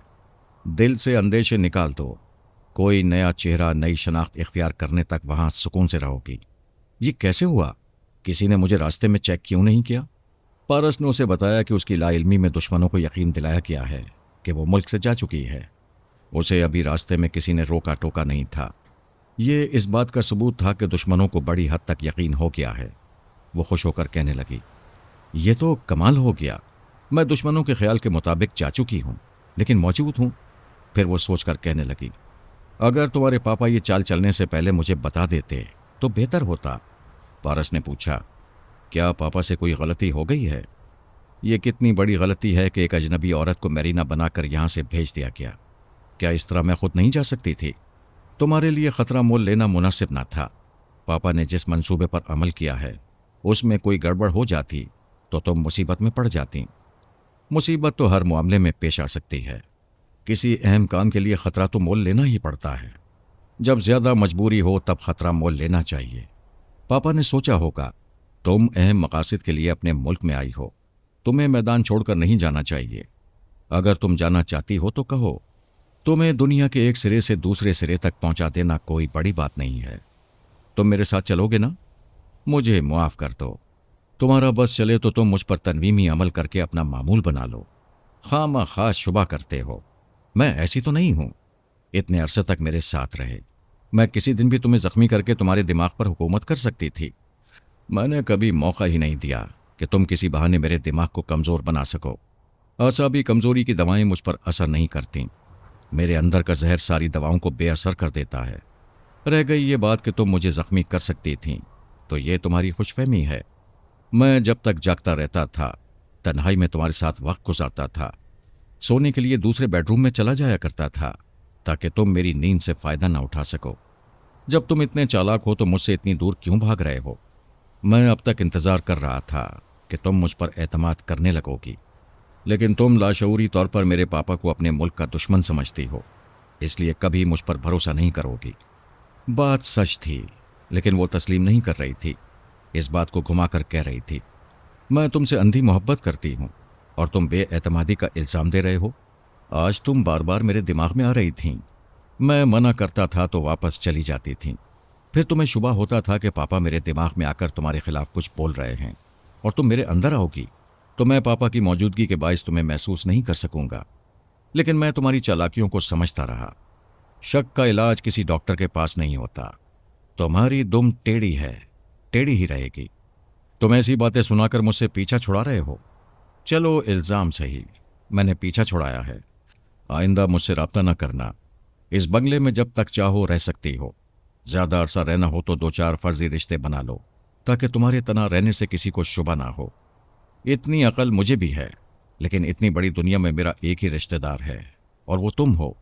दिल से अंदेशे निकाल दो। कोई नया चेहरा, नई शनाख्त इख्तियार करने तक वहां सुकून से रहोगी। ये कैसे हुआ? किसी ने मुझे रास्ते में चेक क्यों नहीं किया? पारस ने उसे बताया कि उसकी लाइल्मी में दुश्मनों को यकीन दिलाया गया है कि वो मुल्क से जा चुकी है। उसे अभी रास्ते में किसी ने रोका टोका नहीं था। ये इस बात का सबूत था कि दुश्मनों को बड़ी हद तक यकीन हो गया है। वो खुश होकर कहने लगी, ये तो कमाल हो गया। मैं दुश्मनों के ख्याल के मुताबिक जा चुकी हूँ, लेकिन मौजूद हूँ। फिर वो सोचकर कहने लगी, अगर तुम्हारे पापा ये चाल चलने से पहले मुझे बता देते तो बेहतर होता। पारस ने पूछा, क्या पापा से कोई गलती हो गई है? ये कितनी बड़ी गलती है कि एक अजनबी औरत को मेरीना बनाकर यहाँ से भेज दिया गया। क्या इस तरह मैं खुद नहीं जा सकती थी? तुम्हारे लिए ख़तरा मोल लेना मुनासिब ना था। पापा ने जिस मंसूबे पर अमल किया है उसमें कोई गड़बड़ हो जाती तो तुम मुसीबत में पड़ जाती। मुसीबत तो हर मामले में पेश आ सकती है। किसी अहम काम के लिए ख़तरा तो मोल लेना ही पड़ता है। जब ज़्यादा मजबूरी हो तब ख़तरा मोल लेना चाहिए। पापा ने सोचा होगा, तुम अहम मकासद के लिए अपने मुल्क में आई हो, तुम्हें मैदान छोड़कर नहीं जाना चाहिए। अगर तुम जाना चाहती हो तो कहो। तुम्हें दुनिया के एक सिरे से दूसरे सिरे तक पहुंचा देना कोई बड़ी बात नहीं है। तुम मेरे साथ चलोगे ना? मुझे मुआफ़ कर दो। तुम्हारा बस चले तो तुम मुझ पर तनवीमी अमल करके अपना मामूल बना लो। खामा खास शुबा करते हो। मैं ऐसी तो नहीं हूं। इतने अरसे तक मेरे साथ रहे। मैं किसी दिन भी तुम्हें जख्मी करके तुम्हारे दिमाग पर हुकूमत कर सकती थी। मैंने कभी मौका ही नहीं दिया कि तुम किसी बहाने मेरे दिमाग को कमज़ोर बना सको। आसाबी कमज़ोरी की दवाएं मुझ पर असर नहीं करती। मेरे अंदर का जहर सारी दवाओं को बेअसर कर देता है। रह गई ये बात कि तुम मुझे जख्मी कर सकती थीं, तो ये तुम्हारी खुशफहमी है। मैं जब तक जागता रहता था तन्हाई में तुम्हारे साथ वक्त गुजारता था। सोने के लिए दूसरे बेडरूम में चला जाया करता था ताकि तुम मेरी नींद से फ़ायदा ना उठा सको। जब तुम इतने चालाक हो तो मुझसे इतनी दूर क्यों भाग रहे हो? मैं अब तक इंतज़ार कर रहा था कि तुम मुझ पर एतमाद करने लगोगी, लेकिन तुम लाशऊरी तौर पर मेरे पापा को अपने मुल्क का दुश्मन समझती हो, इसलिए कभी मुझ पर भरोसा नहीं करोगी। बात सच थी, लेकिन वो तस्लीम नहीं कर रही थी। इस बात को घुमाकर कह रही थी, मैं तुमसे अंधी मोहब्बत करती हूँ और तुम बेएतमादी का इल्ज़ाम दे रहे हो। आज तुम बार बार मेरे दिमाग में आ रही थीं। मैं मना करता था तो वापस चली जाती थीं। फिर तुम्हें शुबा होता था कि पापा मेरे दिमाग में आकर तुम्हारे खिलाफ कुछ बोल रहे हैं और तुम मेरे अंदर आओगी तो मैं पापा की मौजूदगी के बायस तुम्हें महसूस नहीं कर सकूंगा। लेकिन मैं तुम्हारी चालाकियों को समझता रहा। शक का इलाज किसी डॉक्टर के पास नहीं होता। तुम्हारी दुम टेढ़ी है, टेढ़ी ही रहेगी। तुम ऐसी बातें सुनाकर मुझसे पीछा छुड़ा रहे हो। चलो इल्ज़ाम सही, मैंने पीछा छुड़ाया है। आइंदा मुझसे राब्ता न करना। इस बंगले में जब तक चाहो रह सकती हो। ज़्यादा अरसा रहना हो तो 2-4 फर्जी रिश्ते बना लो, ताकि तुम्हारे तना रहने से किसी को शुबा ना हो। इतनी अकल मुझे भी है, लेकिन इतनी बड़ी दुनिया में मेरा एक ही रिश्तेदार है, और वो तुम हो।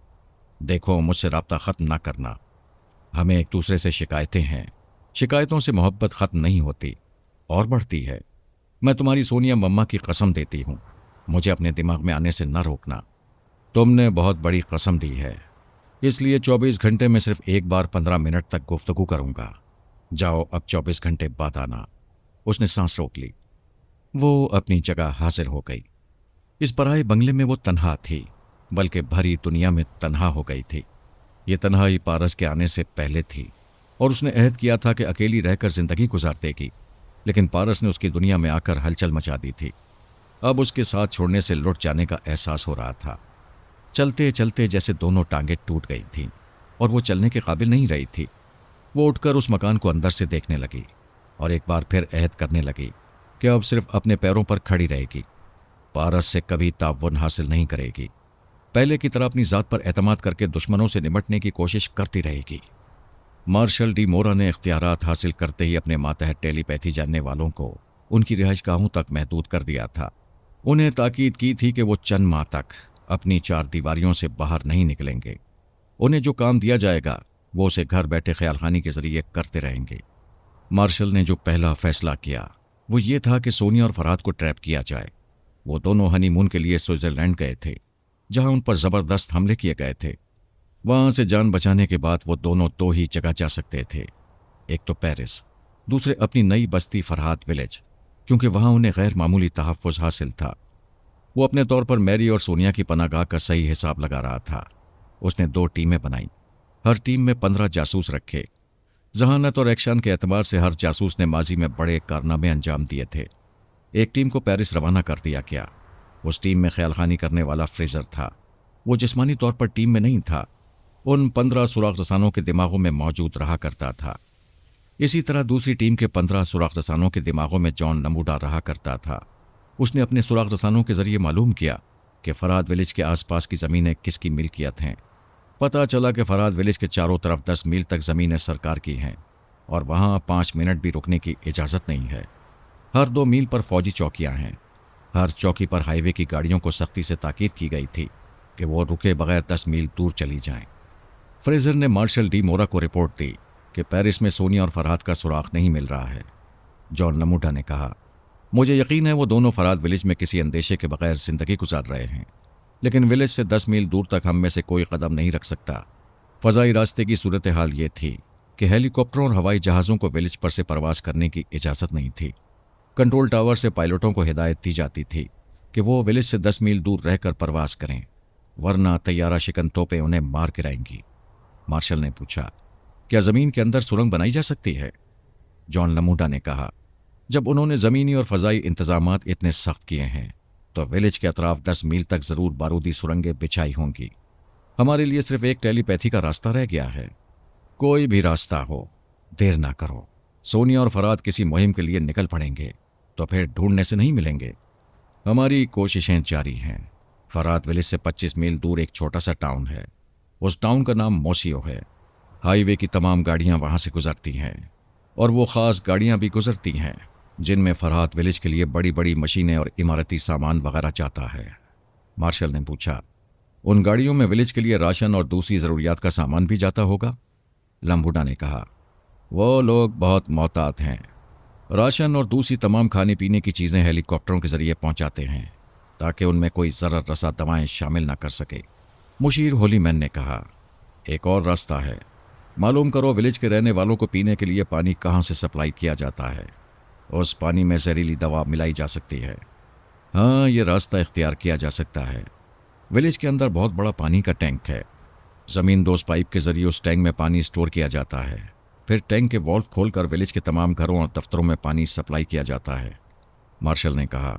देखो, मुझसे राब्ता ख़त्म ना करना। हमें एक दूसरे से शिकायतें हैं। शिकायतों से मोहब्बत ख़त्म नहीं होती और बढ़ती है। मैं तुम्हारी सोनिया मम्मा की कसम देती हूँ, मुझे अपने दिमाग में आने से न रोकना। तुमने बहुत बड़ी कसम दी है, इसलिए 24 घंटे में सिर्फ एक बार 15 मिनट तक गुफ्तगू करूँगा। जाओ, अब 24 घंटे बाद आना। उसने सांस रोक ली। वो अपनी जगह हाजिर हो गई। इस पराए बंगले में वो तन्हा थी, बल्कि भरी दुनिया में तन्हा हो गई थी। ये तन्हाई पारस के आने से पहले थी, और उसने अहद किया था कि अकेली रहकर जिंदगी गुजार देगी, लेकिन पारस ने उसकी दुनिया में आकर हलचल मचा दी थी। अब उसके साथ छोड़ने से लुट जाने का एहसास हो रहा था। चलते चलते जैसे दोनों टांगें टूट गई थीं और वो चलने के काबिल नहीं रही थी। वो उठकर उस मकान को अंदर से देखने लगी और एक बार फिर अहद करने लगी कि अब सिर्फ अपने पैरों पर खड़ी रहेगी। पारस से कभी ताउन हासिल नहीं करेगी। पहले की तरह अपनी ज़ात पर एतमाद करके दुश्मनों से निपटने की कोशिश करती रहेगी। मार्शल डी मोरा ने इख्तियारात हासिल करते ही अपने मातहत टेलीपैथी जानने वालों को उनकी रिहाइशगाहों तक महदूद कर दिया था। उन्हें ताकीद की थी कि वो चंद माह तक अपनी 4 दीवारियों से बाहर नहीं निकलेंगे। उन्हें जो काम दिया जाएगा वो उसे घर बैठे ख्यालखानी के जरिए करते रहेंगे। मार्शल ने जो पहला फैसला किया वो ये था कि सोनिया और फरहाद को ट्रैप किया जाए। वो दोनों हनीमून के लिए स्विट्जरलैंड गए थे, जहां उन पर ज़बरदस्त हमले किए गए थे। वहां से जान बचाने के बाद वो दोनों 2 ही जगह जा सकते थे, एक तो पेरिस, दूसरे अपनी नई बस्ती फरहाद विलेज, क्योंकि वहां उन्हें गैर मामूली तहफ़्फ़ुज़ हासिल था। वो अपने तौर पर मैरी और सोनिया की पनाहगाह का सही हिसाब लगा रहा था। उसने 2 टीमें बनाई, हर टीम में 15 जासूस रखे। जहानत और एक्शन के एतबार से हर जासूस ने माजी में बड़े कारनामे अंजाम दिए थे। एक टीम को पेरिस रवाना कर दिया गया। उस टीम में ख्यालखानी करने वाला फ्रेजर था। वो जिस्मानी तौर पर टीम में नहीं था, उन 15 सुराख रसानों के दिमागों में मौजूद रहा करता था। इसी तरह दूसरी टीम के 15 सुराख रसानों के दिमागों में जॉन नमूडा रहा करता था। उसने अपने सुराख रसानों के जरिए मालूम किया कि फरहाद विलेज के आसपास की ज़मीनें किसकी मिल्कियत हैं। पता चला कि फरहाद विलेज के चारों तरफ 10 मील तक ज़मीनें सरकार की हैं और वहाँ 5 मिनट भी रुकने की इजाज़त नहीं है। हर 2 मील पर फौजी चौकियाँ हैं। हर चौकी पर हाईवे की गाड़ियों को सख्ती से ताकीद की गई थी कि वो रुके बगैर 10 मील दूर चली जाएं। फ्रेजर ने मार्शल डी मोरा को रिपोर्ट दी कि पेरिस में सोनिया और फरहाद का सुराग नहीं मिल रहा है। जॉन नमूडा ने कहा, मुझे यकीन है वो दोनों फरहाद विलेज में किसी अंदेशे के बगैर जिंदगी गुजार रहे हैं, लेकिन विलेज से 10 मील दूर तक हम में से कोई कदम नहीं रख सकता। फ़ज़ाई रास्ते की सूरत हाल ये थी कि हेलीकॉप्टरों और हवाई जहाज़ों को विलेज पर से परवास करने की इजाज़त नहीं थी। कंट्रोल टावर से पायलटों को हिदायत दी जाती थी कि वो विलेज से 10 मील दूर रहकर परवास करें, वरना तैयारा शिकन तोपें उन्हें मार गिराएंगी। मार्शल ने पूछा, क्या ज़मीन के अंदर सुरंग बनाई जा सकती है? जॉन नमूडा ने कहा, जब उन्होंने ज़मीनी और फ़ज़ाई इंतज़ामात इतने सख्त किए हैं तो विलेज के अतराफ 10 मील तक ज़रूर बारूदी सुरंगें बिछाई होंगी। हमारे लिए सिर्फ एक टेलीपैथी का रास्ता रह गया है। कोई भी रास्ता हो, देर ना करो। सोनिया और फरहाद किसी मुहिम के लिए निकल पड़ेंगे तो फिर ढूंढने से नहीं मिलेंगे। हमारी कोशिशें जारी हैं। फरहाद विलेज से 25 मील दूर एक छोटा सा टाउन है। उस टाउन का नाम मोसियो है। हाईवे की तमाम गाड़ियां वहां से गुजरती हैं, और वो ख़ास गाड़ियां भी गुजरती हैं जिनमें फरहाद विलेज के लिए बड़ी बड़ी मशीनें और इमारती सामान वगैरह जाता है। मार्शल ने पूछा, उन गाड़ियों में विलेज के लिए राशन और दूसरी ज़रूरियात का सामान भी जाता होगा? लम्बुडा ने कहा, वो लोग बहुत मोहतात हैं। राशन और दूसरी तमाम खाने पीने की चीज़ें हेलीकॉप्टरों के ज़रिए पहुंचाते हैं ताकि उनमें कोई ज़रर रसा दवाएं शामिल ना कर सके। मुशीर होलीमैन ने कहा, एक और रास्ता है। मालूम करो विलेज के रहने वालों को पीने के लिए पानी कहाँ से सप्लाई किया जाता है। उस पानी में जहरीली दवा मिलाई जा सकती है। हाँ, ये रास्ता इख्तियार किया जा सकता है। विलेज के अंदर बहुत बड़ा पानी का टैंक है। ज़मीन दोज पाइप के ज़रिए उस टैंक में पानी स्टोर किया जाता है। फिर टैंक के वॉल्व खोलकर विलेज के तमाम घरों और दफ्तरों में पानी सप्लाई किया जाता है। मार्शल ने कहा,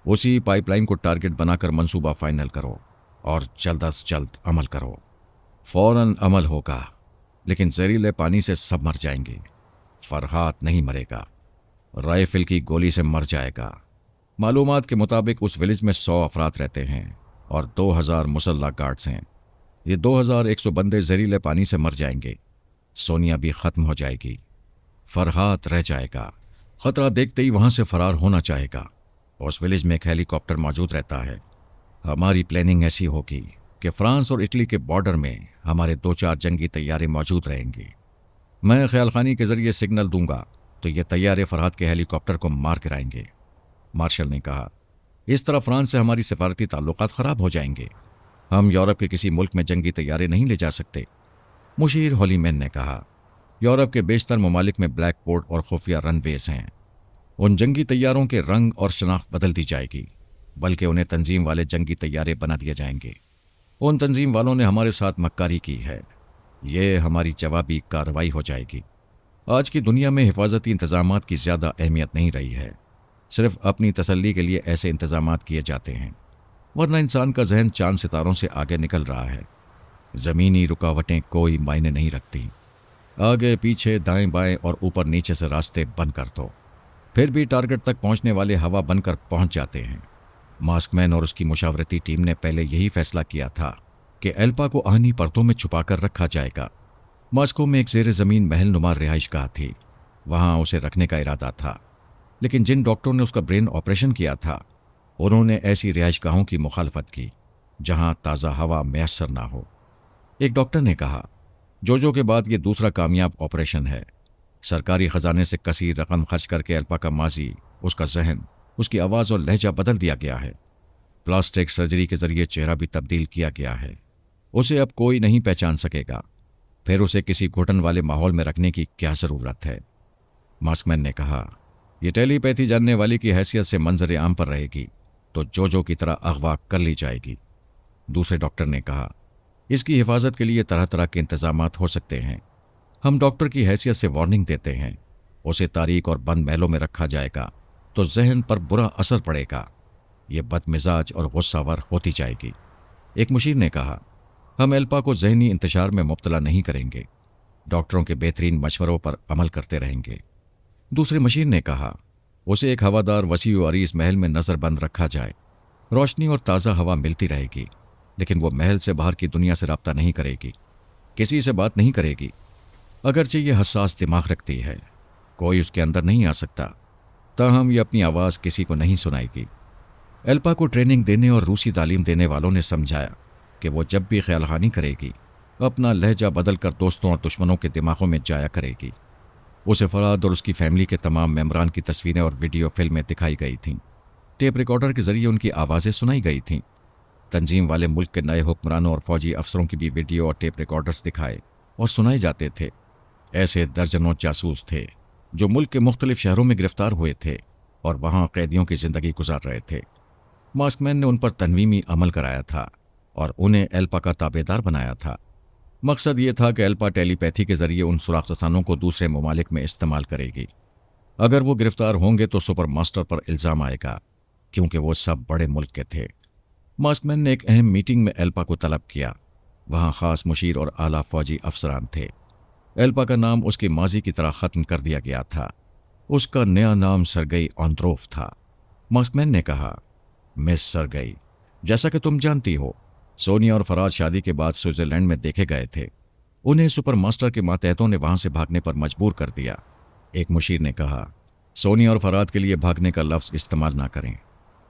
उसी पाइपलाइन को टारगेट बनाकर मंसूबा फाइनल करो और जल्द अज जल्द अमल करो। फौरन अमल होगा, लेकिन जहरीले पानी से सब मर जाएंगे। फरहाद नहीं मरेगा, राइफल की गोली से मर जाएगा। मालूमात के मुताबिक उस विलेज में 100 अफराद रहते हैं और 2000 मुसल्ला गार्ड्स हैं। ये 2100 बंदे जहरीले पानी से मर जाएंगे। सोनिया भी खत्म हो जाएगी, फरहाद रह जाएगा। खतरा देखते ही वहां से फरार होना चाहेगा। उस विलेज में एक हेलीकॉप्टर मौजूद रहता है। हमारी प्लानिंग ऐसी होगी कि फ्रांस और इटली के बॉर्डर में हमारे 2-4 जंगी तैयारे मौजूद रहेंगे। मैं ख्यालखानी के जरिए सिग्नल दूंगा तो ये तैयारे फरहाद के हेलीकॉप्टर को मार गिराएंगे। मार्शल ने कहा, इस तरह फ्रांस से हमारी सिफारती ताल्लुकात खराब हो जाएंगे। हम यूरोप के किसी मुल्क में जंगी तैयारे नहीं ले जा सकते। मुशीर होलीमैन ने कहा, यूरोप के बेशतर ममालिक में ब्लैक पोर्ट और खुफिया रनवेज हैं। उन जंगी तैयारों के रंग और शनाख्त बदल दी जाएगी, बल्कि उन्हें तंजीम वाले जंगी तैयारे बना दिए जाएंगे। उन तंजीम वालों ने हमारे साथ मक्कारी की है, ये हमारी जवाबी कार्रवाई हो जाएगी। आज की दुनिया में हिफाजती इंतजामात की ज़्यादा अहमियत नहीं रही है। सिर्फ अपनी तसल्ली के लिए ऐसे इंतजामात किए जाते हैं, वरना इंसान का जहन चांद सितारों से आगे निकल रहा है। ज़मीनी रुकावटें कोई मायने नहीं रखती। आगे पीछे दाएं बाएं और ऊपर नीचे से रास्ते बंद कर दो, फिर भी टारगेट तक पहुंचने वाले हवा बनकर पहुंच जाते हैं। मास्कमैन और उसकी मुशावरती टीम ने पहले यही फैसला किया था कि एल्पा को आहनी परतों में छुपाकर रखा जाएगा। मॉस्को में एक ज़ेर ज़मीन महल नुमा रिहाइशगाह थी, वहां उसे रखने का इरादा था। लेकिन जिन डॉक्टरों ने उसका ब्रेन ऑपरेशन किया था, उन्होंने ऐसी रिहाइशगाहों की मुखालफत की जहां ताज़ा हवा मैसर ना हो। एक डॉक्टर ने कहा, जोजो के बाद ये दूसरा कामयाब ऑपरेशन है। सरकारी ख़जाने से कसी रकम खर्च करके एल्पा का माजी, उसका जहन, उसकी आवाज़ और लहजा बदल दिया गया है। प्लास्टिक सर्जरी के जरिए चेहरा भी तब्दील किया गया है। उसे अब कोई नहीं पहचान सकेगा। फिर उसे किसी घुटन वाले माहौल में रखने की क्या ज़रूरत है? मास्कमैन ने कहा, यह टेलीपैथी जानने वाली की हैसियत से मंजर आम पर रहेगी तो जोजो की तरह अगवा कर ली जाएगी। दूसरे डॉक्टर ने कहा, इसकी हिफाजत के लिए तरह तरह के इंतजामात हो सकते हैं। हम डॉक्टर की हैसियत से वार्निंग देते हैं, उसे तारीक और बंद महलों में रखा जाएगा तो जहन पर बुरा असर पड़ेगा। ये बदमिजाज और गुस्सावर होती जाएगी। एक मुशीर ने कहा, हम एल्पा को जहनी इंतशार में मुब्तला नहीं करेंगे, डॉक्टरों के बेहतरीन मशवरों पर अमल करते रहेंगे। दूसरे मशीर ने कहा, उसे एक हवादार वसी व अरीज महल में नज़रबंद रखा जाए। रोशनी और ताज़ा हवा मिलती रहेगी, लेकिन वो महल से बाहर की दुनिया से रब्ता नहीं करेगी, किसी से बात नहीं करेगी। अगरचे ये हसास दिमाग रखती है, कोई उसके अंदर नहीं आ सकता, ताहम ये अपनी आवाज़ किसी को नहीं सुनाएगी। एल्पा को ट्रेनिंग देने और रूसी तालीम देने वालों ने समझाया कि वो जब भी ख्यालहानी करेगी, अपना लहजा बदल कर दोस्तों और दुश्मनों के दिमागों में जाया करेगी। उसे फराद और उसकी फैमिली के तमाम मेम्बरान की तस्वीरें और वीडियो फिल्में दिखाई गई थीं। टेप रिकॉर्डर के जरिए उनकी आवाज़ें सुनाई गई थीं। तंजीम वाले मुल्क के नए हुक्मरानों और फौजी अफसरों की भी वीडियो और टेप रिकॉर्डर्स दिखाए और सुनाए जाते थे। ऐसे दर्जनों जासूस थे जो मुल्क के मुख्तलिफ शहरों में गिरफ्तार हुए थे और वहाँ कैदियों की ज़िंदगी गुजार रहे थे। मास्कमैन ने उन पर तनवीमी अमल कराया था और उन्हें एल्पा का ताबेदार बनाया था। मकसद ये था कि एल्पा टेलीपैथी के जरिए उन सुराख्तसानों को दूसरे ममालिक में इस्तेमाल करेगी। अगर वो गिरफ्तार होंगे तो सुपर मास्टर पर इल्ज़ाम आएगा, क्योंकि वो सब बड़े मुल्क के थे। मास्कमैन ने एक अहम मीटिंग में एल्पा को तलब किया। वहाँ ख़ास मुशीर और आला फौजी अफसरान थे। एल्पा का नाम उसकी माजी की तरह ख़त्म कर दिया गया था। उसका नया नाम सरगई ऑन्ड्रोफ था। मास्कमैन ने कहा, मिस सरगई, जैसा कि तुम जानती हो, सोनिया और फराज शादी के बाद स्विट्ज़रलैंड में देखे गए थे। उन्हें सुपर मास्टर के मातहतों ने वहाँ से भागने पर मजबूर कर दिया। एक मुशीर ने कहा, सोनिया और फराज के लिए भागने का लफ्ज़ इस्तेमाल ना करें,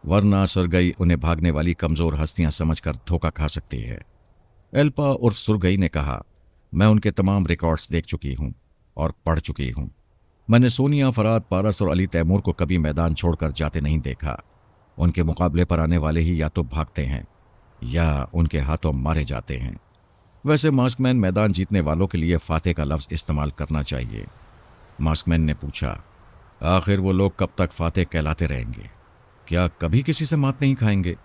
वरना सुरगई उन्हें भागने वाली कमज़ोर हस्तियाँ समझकर धोखा खा सकती है। एल्पा और सुरगई ने कहा, मैं उनके तमाम रिकॉर्ड्स देख चुकी हूँ और पढ़ चुकी हूँ। मैंने सोनिया, फराद, पारस और अली तैमूर को कभी मैदान छोड़कर जाते नहीं देखा। उनके मुकाबले पर आने वाले ही या तो भागते हैं या उनके हाथों मारे जाते हैं। वैसे मास्कमैन मैदान जीतने वालों के लिए फातेह का लफ्ज़ इस्तेमाल करना चाहिए। मास्कमैन ने पूछा, आखिर वो लोग कब तक फातेह कहलाते रहेंगे? क्या कभी किसी से मात नहीं खाएंगे?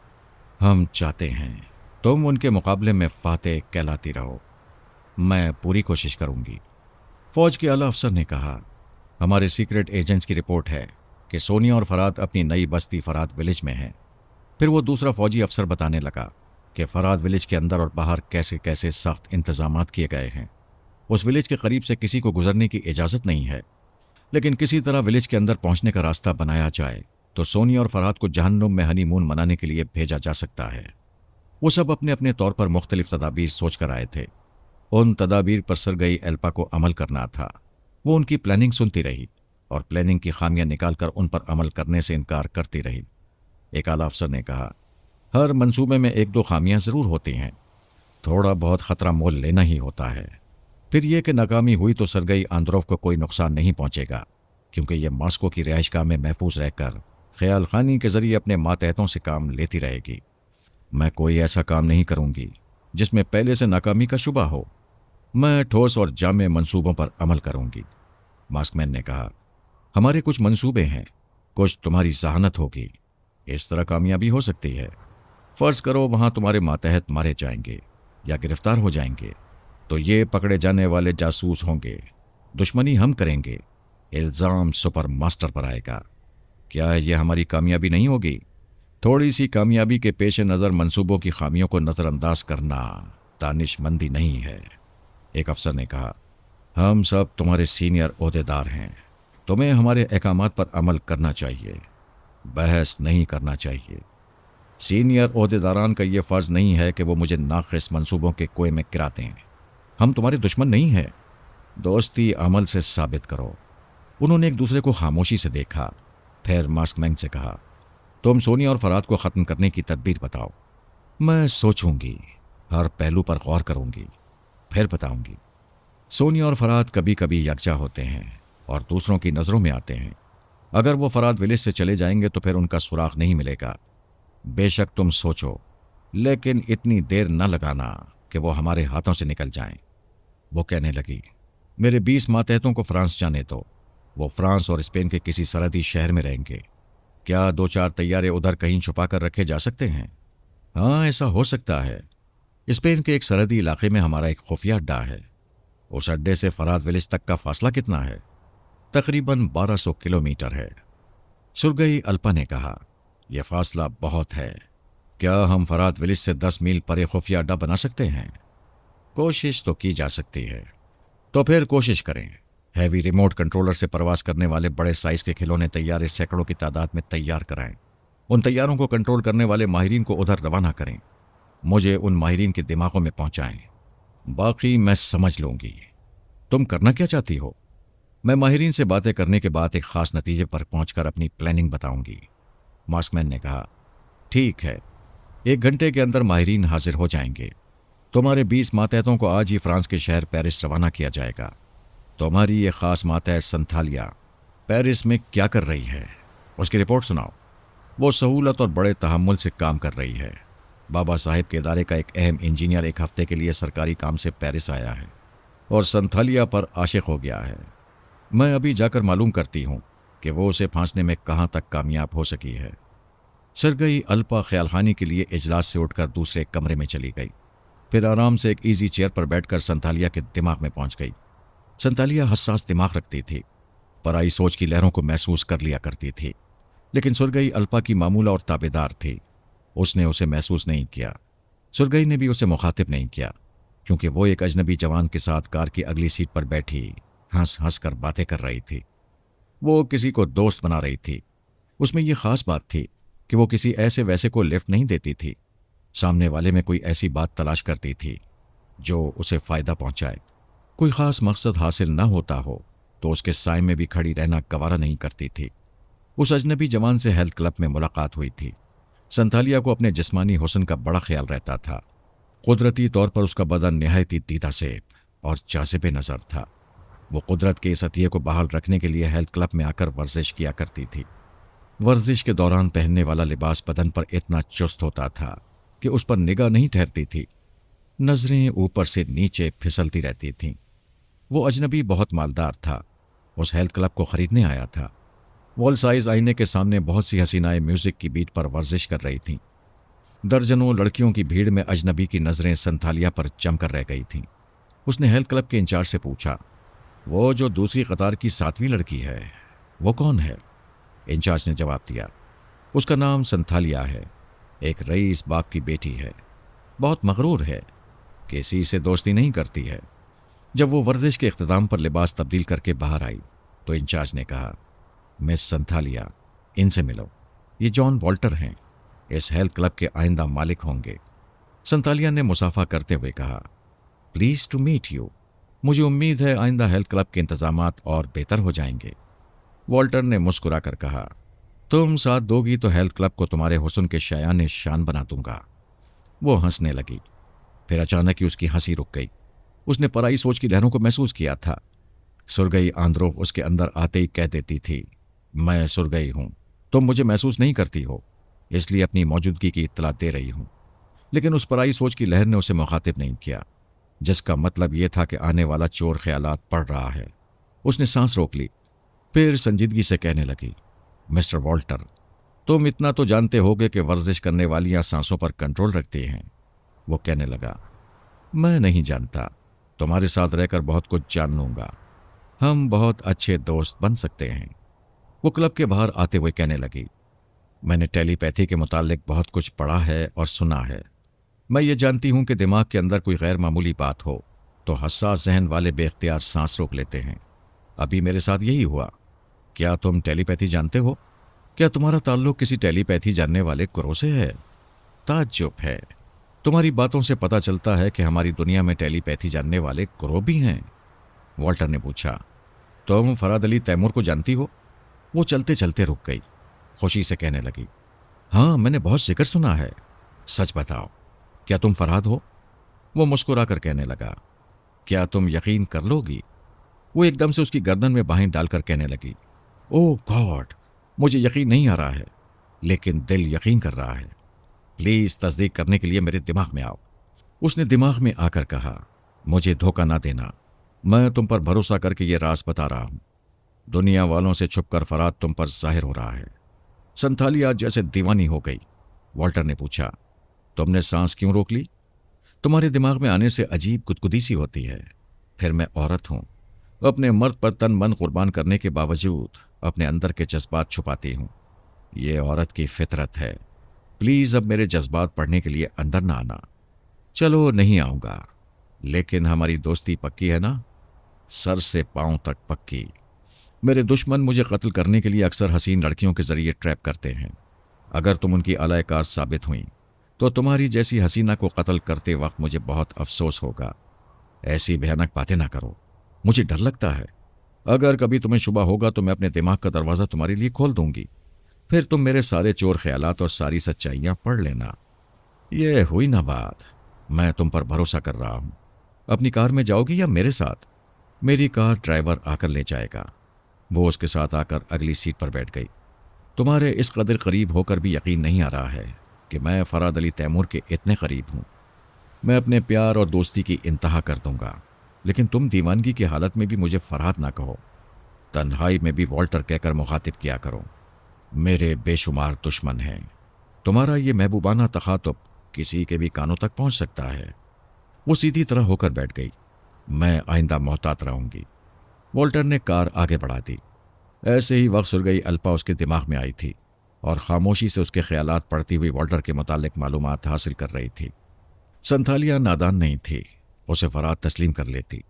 हम चाहते हैं तुम उनके मुकाबले में फातेह कहलाती रहो। मैं पूरी कोशिश करूंगी। फौज के आला अफसर ने कहा, हमारे सीक्रेट एजेंट्स की रिपोर्ट है कि सोनिया और फराद अपनी नई बस्ती फराद विलेज में हैं। फिर वो दूसरा फौजी अफसर बताने लगा कि फराद विलेज के अंदर और बाहर कैसे कैसे सख्त इंतजामात किए गए हैं। उस विलेज के करीब से किसी को गुजरने की इजाज़त नहीं है, लेकिन किसी तरह विलेज के अंदर पहुंचने का रास्ता बनाया जाए तो सोनिया और फरहाद को जहन्नुम में हनीमून मनाने के लिए भेजा जा सकता है। वो सब अपने अपने तौर पर मुख्तलिफ तदाबीर सोच कर आए थे। उन तदाबीर पर सरगई एल्पा को अमल करना था। वो उनकी प्लानिंग सुनती रही और प्लानिंग की खामियां निकालकर उन पर अमल करने से इनकार करती रही। एक आला अफसर ने कहा, हर मंसूबे में एक दो खामियां ज़रूर होती हैं, थोड़ा बहुत ख़तरा मोल लेना ही होता है। फिर यह कि नाकामी हुई तो सरगई आंद्रोव को कोई नुकसान नहीं पहुंचेगा, क्योंकि यह मॉस्को की रिहाइशगाह में महफूज रहकर ख्याल खानी के ज़रिए अपने मातहतों से काम लेती रहेगी। मैं कोई ऐसा काम नहीं करूंगी जिसमें पहले से नाकामी का शुबा हो। मैं ठोस और जामे मंसूबों पर अमल करूंगी। मास्कमैन ने कहा, हमारे कुछ मंसूबे हैं, कुछ तुम्हारी जहानत होगी, इस तरह कामयाबी हो सकती है। फ़र्ज़ करो वहां तुम्हारे मातहत मारे जाएंगे या गिरफ्तार हो जाएंगे, तो ये पकड़े जाने वाले जासूस होंगे। दुश्मनी हम करेंगे, इल्ज़ाम सुपर मास्टर पर आएगा। क्या यह हमारी कामयाबी नहीं होगी? थोड़ी सी कामयाबी के पेश नज़र मंसूबों की खामियों को नज़रअंदाज करना दानिशमंदी नहीं है। एक अफसर ने कहा, हम सब तुम्हारे सीनियर ओहदेदार हैं, तुम्हें हमारे अहकामात पर अमल करना चाहिए, बहस नहीं करना चाहिए। सीनियर ओहदेदारान का यह फ़र्ज़ नहीं है कि वो मुझे नाक़िस मंसूबों के कुएं में गिरा दें। हम तुम्हारे दुश्मन नहीं हैं, दोस्ती अमल से साबित करो। उन्होंने एक दूसरे को खामोशी से देखा, फिर मास्कमैन से कहा, तुम सोनिया और फरहाद को ख़त्म करने की तदबीर बताओ। मैं सोचूंगी, हर पहलू पर गौर करूंगी, फिर बताऊंगी। सोनिया और फरहाद कभी कभी यकजा होते हैं और दूसरों की नज़रों में आते हैं। अगर वो फरहाद विलेज से चले जाएंगे तो फिर उनका सुराग नहीं मिलेगा। बेशक तुम सोचो, लेकिन इतनी देर न लगाना कि वो हमारे हाथों से निकल जाएं। वो कहने लगी, मेरे 20 मातहतों को फ्रांस जाने दो। वो फ्रांस और स्पेन के किसी सरहदी शहर में रहेंगे। क्या 2-4 तैयारे उधर कहीं छुपा कर रखे जा सकते हैं? हाँ, ऐसा हो सकता है। स्पेन के एक सरहदी इलाके में हमारा एक खुफिया अड्डा है। उस अड्डे से फरहाद विलेज तक का फासला कितना है? तकरीबन 1200 किलोमीटर है। सुरगई अल्पा ने कहा, यह फासला बहुत है। क्या हम फरहाद विलेज से 10 मील परे खुफिया अड्डा बना सकते हैं? कोशिश तो की जा सकती है। तो फिर कोशिश करें। हैवी रिमोट कंट्रोलर से परवास करने वाले बड़े साइज के खिलौने तैयारे सैकड़ों की तादाद में तैयार कराएं। उन तैयारों को कंट्रोल करने वाले माहिरीन को उधर रवाना करें। मुझे उन माहिरीन के दिमागों में पहुंचाएं। बाकी मैं समझ लूंगी। तुम करना क्या चाहती हो? मैं माहिरीन से बातें करने के बाद एक खास नतीजे पर पहुंचकर अपनी प्लानिंग बताऊंगी। मास्कमैन ने कहा, ठीक है, 1 घंटे के अंदर माहिरीन हाजिर हो जाएंगे। तुम्हारे 20 मातहतों को आज ही फ्रांस के शहर पेरिस रवाना किया जाएगा। तुम्हारी ये खास मातहत संथालिया पेरिस में क्या कर रही है, उसकी रिपोर्ट सुनाओ। वो सहूलत और बड़े तहम्मुल से काम कर रही है। बाबा साहिब के इदारे का एक अहम इंजीनियर 1 हफ्ते के लिए सरकारी काम से पेरिस आया है और संथालिया पर आशिक हो गया है। मैं अभी जाकर मालूम करती हूँ कि वो उसे फांसने में कहाँ तक कामयाब हो सकी है। सरगई अल्पा ख्यालखानी के लिए इजलास से उठकर दूसरे कमरे में चली गई। फिर आराम से एक ईजी चेयर पर बैठकर संथालिया के दिमाग में पहुंच गई। संथालिया हसास दिमाग रखती थी, पराई सोच की लहरों को महसूस कर लिया करती थी, लेकिन सुरगई अल्पा की मामूला और ताबेदार थी। उसने उसे महसूस नहीं किया। सुरगई ने भी उसे मुखातिब नहीं किया, क्योंकि वो एक अजनबी जवान के साथ कार की अगली सीट पर बैठी हंस हंस कर बातें कर रही थी। वो किसी को दोस्त बना रही थी। उसमें यह खास बात थी कि वो किसी ऐसे वैसे को लिफ्ट नहीं देती थी। सामने वाले में कोई ऐसी बात तलाश करती थी जो उसे फ़ायदा पहुंचाए। कोई ख़ास मकसद हासिल न होता हो तो उसके साय में भी खड़ी रहना गवारा नहीं करती थी। उस अजनबी जवान से हेल्थ क्लब में मुलाकात हुई थी। संथालिया को अपने जिस्मानी हुस्न का बड़ा ख्याल रहता था। कुदरती तौर पर उसका बदन नहायत ही दीदासेब और जाज़िबे नज़र था। वो कुदरत के इस अतिये को बहाल रखने के लिए हेल्थ क्लब में आकर वर्जिश किया करती थी। वर्जिश के दौरान पहनने वाला लिबास बदन पर इतना चुस्त होता था कि उस पर निगाह नहीं ठहरती थी। नजरें ऊपर से नीचे फिसलती रहती थीं। वो अजनबी बहुत मालदार था। उस हेल्थ क्लब को खरीदने आया था। वॉल साइज आईने के सामने बहुत सी हसीनाएं म्यूजिक की बीट पर वर्जिश कर रही थीं। दर्जनों लड़कियों की भीड़ में अजनबी की नजरें संथालिया पर जमकर रह गई थीं। उसने हेल्थ क्लब के इंचार्ज से पूछा, वो जो दूसरी कतार की 7वीं लड़की है वो कौन है? इंचार्ज ने जवाब दिया, उसका नाम संथालिया है, एक रईस बाप की बेटी है, बहुत मगरूर है, किसी से दोस्ती नहीं करती है। जब वो वर्जिश के इख्तिताम पर लिबास तब्दील करके बाहर आई तो इंचार्ज ने कहा, मिस संथालिया, इनसे मिलो। ये जॉन वॉल्टर हैं, इस हेल्थ क्लब के आइंदा मालिक होंगे। संथालिया ने मुसाफा करते हुए कहा, प्लीज टू मीट यू। मुझे उम्मीद है आइंदा हेल्थ क्लब के इंतजामात और बेहतर हो जाएंगे। वॉल्टर ने मुस्कुराकर कहा, तुम साथ दोगी तो हेल्थ क्लब को तुम्हारे हुस्न के शायान शान बना दूंगा। वो हंसने लगी, फिर अचानक ही उसकी हंसी रुक गई। उसने पराई सोच की लहरों को महसूस किया था। सुरगई आंद्रोफ उसके अंदर आते ही कह देती थी, मैं सुरगई हूं, तुम मुझे महसूस नहीं करती हो, इसलिए अपनी मौजूदगी की इत्तला दे रही हूं। लेकिन उस पराई सोच की लहर ने उसे मुखातिब नहीं किया, जिसका मतलब यह था कि आने वाला चोर ख्यालात पड़ रहा है। उसने सांस रोक ली, फिर संजीदगी से कहने लगी, मिस्टर वॉल्टर, तुम इतना तो जानते होगे कि वर्जिश करने वालियां सांसों पर कंट्रोल रखती हैं। वो कहने लगा, मैं नहीं जानता, तुम्हारे साथ रहकर बहुत कुछ जान लूंगा। हम बहुत अच्छे दोस्त बन सकते हैं। वो क्लब के बाहर आते हुए कहने लगी, मैंने टेलीपैथी के मुतालिक बहुत कुछ पढ़ा है और सुना है। मैं ये जानती हूं कि दिमाग के अंदर कोई गैर मामूली बात हो तो हसास जहन वाले बेख्तियार सांस रोक लेते हैं। अभी मेरे साथ यही हुआ। क्या तुम टेलीपैथी जानते हो? क्या तुम्हारा ताल्लुक किसी टेलीपैथी जानने वाले ग्रोह से है? ताज्जुब है। तुम्हारी बातों से पता चलता है कि हमारी दुनिया में टेलीपैथी जानने वाले ग्रोह भी हैं। वॉल्टर ने पूछा, तुम फराद अली तैमूर को जानती हो? वो चलते चलते रुक गई, खुशी से कहने लगी, हाँ, मैंने बहुत जिक्र सुना है। सच बताओ, क्या तुम फरहाद हो? वो मुस्कुरा कर कहने लगा, क्या तुम यकीन कर लोगी? वो एकदम से उसकी गर्दन में बाहें डालकर कहने लगी, ओह गॉड, मुझे यकीन नहीं आ रहा है, लेकिन दिल यकीन कर रहा है। प्लीज तस्दीक करने के लिए मेरे दिमाग में आओ। उसने दिमाग में आकर कहा, मुझे धोखा ना देना, मैं तुम पर भरोसा करके ये राज बता रहा हूं। दुनिया वालों से छुपकर फराद तुम पर जाहिर हो रहा है। संथालिया जैसे दीवानी हो गई। वॉल्टर ने पूछा, तुमने सांस क्यों रोक ली? तुम्हारे दिमाग में आने से अजीब गुदगुदी सी होती है। फिर मैं औरत हूं, अपने मर्द पर तन मन कुर्बान करने के बावजूद अपने अंदर के जज्बात छुपाती हूं। ये औरत की फितरत है। प्लीज अब मेरे जज्बात पढ़ने के लिए अंदर ना आना। चलो, नहीं आऊंगा, लेकिन हमारी दोस्ती पक्की है ना? सर से पांव तक पक्की। मेरे दुश्मन मुझे कत्ल करने के लिए अक्सर हसीन लड़कियों के जरिए ट्रैप करते हैं। अगर तुम उनकी अलायकार साबित हुई तो तुम्हारी जैसी हसीना को कत्ल करते वक्त मुझे बहुत अफसोस होगा। ऐसी भयानक बातें ना करो, मुझे डर लगता है। अगर कभी तुम्हें शुबा होगा तो मैं अपने दिमाग का दरवाज़ा तुम्हारे लिए खोल दूंगी। फिर तुम मेरे सारे चोर ख्यालात और सारी सच्चाइयां पढ़ लेना। ये हुई ना बात। मैं तुम पर भरोसा कर रहा हूं। अपनी कार में जाओगी या मेरे साथ? मेरी कार ड्राइवर आकर ले जाएगा। वो उसके साथ आकर अगली सीट पर बैठ गई। तुम्हारे इस कदर करीब होकर भी यकीन नहीं आ रहा है कि मैं फराद अली तैमूर के इतने करीब हूं। मैं अपने प्यार और दोस्ती की इंतहा कर दूंगा, लेकिन तुम दीवानगी की हालत में भी मुझे फरहाद ना कहो। तन्हाई में भी वॉल्टर कहकर मुखातिब किया करो। मेरे बेशुमार दुश्मन हैं। तुम्हारा ये महबूबाना तखातुब किसी के भी कानों तक पहुंच सकता है। वो सीधी तरह होकर बैठ गई। मैं आइंदा मोहतात रहूंगी। वॉल्टर ने कार आगे बढ़ा दी। ऐसे ही वक्त सुरगई अल्पा उसके दिमाग में आई थी और खामोशी से उसके ख्यालात पढ़ती हुई वॉल्टर के मुतालिक मालूमात हासिल कर रही थी। संथालिया नादान नहीं थी, उसे फराद तस्लीम कर लेती।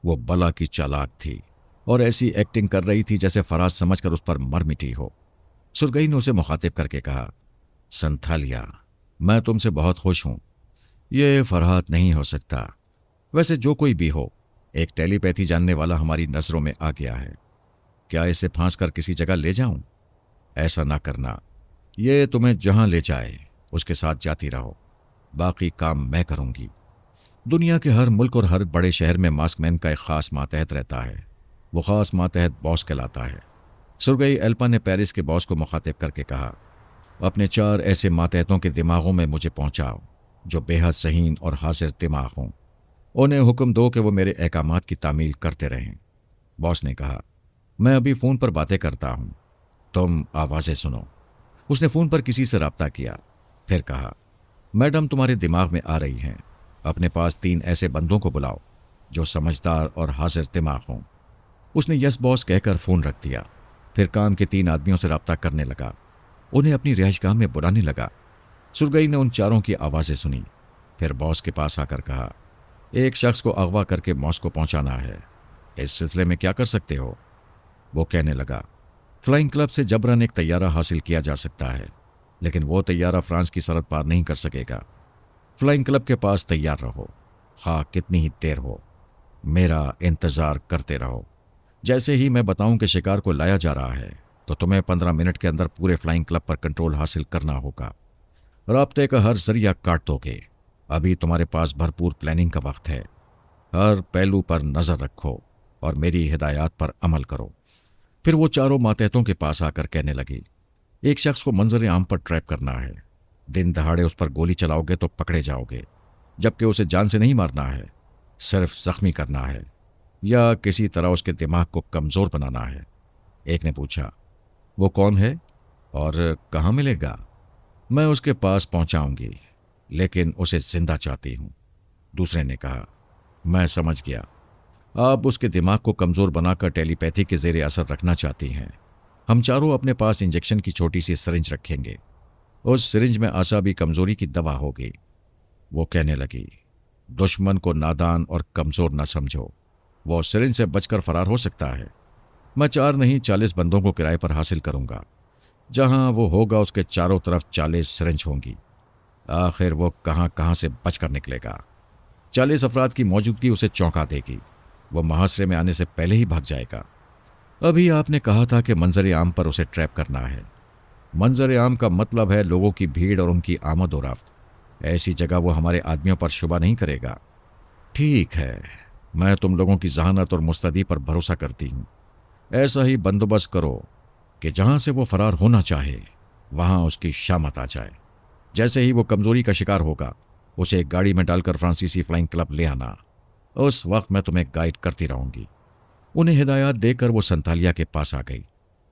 वो बला की चालाक थी और ऐसी एक्टिंग कर रही थी जैसे फराज समझकर उस पर मर मिटी हो। सुरगई ने उसे मुखातिब करके कहा, संथालिया, मैं तुमसे बहुत खुश हूं। ये फरहाद नहीं हो सकता। वैसे जो कोई भी हो, एक टेलीपैथी जानने वाला हमारी नजरों में आ गया है। क्या इसे फांस कर किसी जगह ले जाऊं? ऐसा ना करना। ये तुम्हें जहां ले जाए उसके साथ जाती रहो। बाकी काम मैं करूंगी। दुनिया के हर मुल्क और हर बड़े शहर में मास्कमैन का एक खास मातहत रहता है। वो खास मातहत बॉस कहलाता है। सुरगई एल्पा ने पेरिस के बॉस को मुखातिब करके कहा, अपने 4 ऐसे मातहतों के दिमागों में मुझे पहुंचाओ जो बेहद ज़हीन और हाजिर दिमाग हों। उन्हें हुक्म दो कि वो मेरे अहकामात की तामील करते रहें। बॉस ने कहा, मैं अभी फ़ोन पर बातें करता हूं, तुम आवाज़ें सुनो। उसने फ़ोन पर किसी से रब्ता किया, फिर कहा, मैडम तुम्हारे दिमाग में आ रही हैं। अपने पास 3 ऐसे बंदों को बुलाओ जो समझदार और हाजिर दिमाग हों। उसने यस बॉस कहकर फ़ोन रख दिया। फिर काम के 3 आदमियों से रब्ता करने लगा। उन्हें अपनी रिहाइशगाह में बुलाने लगा। सुरगई ने उन चारों की आवाज़ें सुनी। फिर बॉस के पास आकर कहा, एक शख्स को अगवा करके मॉस्को पहुंचाना है। इस सिलसिले में क्या कर सकते हो? वो कहने लगा, फ्लाइंग क्लब से जबरन एक तैयारा हासिल किया जा सकता है, लेकिन वो तैयारा फ्रांस की सरहद पार नहीं कर सकेगा। फ्लाइंग क्लब के पास तैयार रहो, हाँ कितनी ही देर हो, मेरा इंतज़ार करते रहो। जैसे ही मैं बताऊं कि शिकार को लाया जा रहा है तो तुम्हें 15 मिनट के अंदर पूरे फ्लाइंग क्लब पर कंट्रोल हासिल करना होगा। राब्ते का हर जरिया काट दोगे। अभी तुम्हारे पास भरपूर प्लानिंग का वक्त है। हर पहलू पर नज़र रखो और मेरी हिदायत पर अमल करो। फिर वो चारों मातहतों के पास आकर कहने लगी, एक शख्स को मंजर आम पर ट्रैप करना है। दिन दहाड़े उस पर गोली चलाओगे तो पकड़े जाओगे, जबकि उसे जान से नहीं मारना है, सिर्फ जख्मी करना है या किसी तरह उसके दिमाग को कमज़ोर बनाना है। एक ने पूछा, वो कौन है और कहाँ मिलेगा? मैं उसके पास पहुंचाऊंगी, लेकिन उसे जिंदा चाहती हूं। दूसरे ने कहा, मैं समझ गया, आप उसके दिमाग को कमज़ोर बनाकर टेलीपैथी के ज़ेरे असर रखना चाहती हैं। हम चारों अपने पास इंजेक्शन की छोटी सी सिरिंज रखेंगे। उस सिरिंज में आसाबी कमज़ोरी की दवा होगी। वो कहने लगी, दुश्मन को नादान और कमज़ोर न समझो, वो सिरिंज से बचकर फरार हो सकता है। मैं 4 नहीं 40 बंदों को किराए पर हासिल करूंगा। जहां वो होगा उसके चारों तरफ 40 सिरिंज होंगी। आखिर वो कहां कहां से बचकर निकलेगा? 40 अफराद की मौजूदगी उसे चौंका देगी। वो मुहासरे में आने से पहले ही भाग जाएगा। अभी आपने कहा था कि मंजर आम पर उसे ट्रैप करना है। मंजर आम का मतलब है लोगों की भीड़ और उनकी आमद और रफ्त। ऐसी जगह वो हमारे आदमियों पर शुबा नहीं करेगा। ठीक है, मैं तुम लोगों की जहानत और मुस्तदी पर भरोसा करती हूँ। ऐसा ही बंदोबस्त करो कि जहां से वो फरार होना चाहे वहां उसकी शामत आ जाए। जैसे ही वो कमजोरी का शिकार होगा उसे एक गाड़ी में डालकर फ्रांसीसी फ्लाइंग क्लब ले आना। उस वक्त मैं तुम्हें गाइड करती रहूंगी। उन्हें हिदायत देकर वो संतालिया के पास आ गई।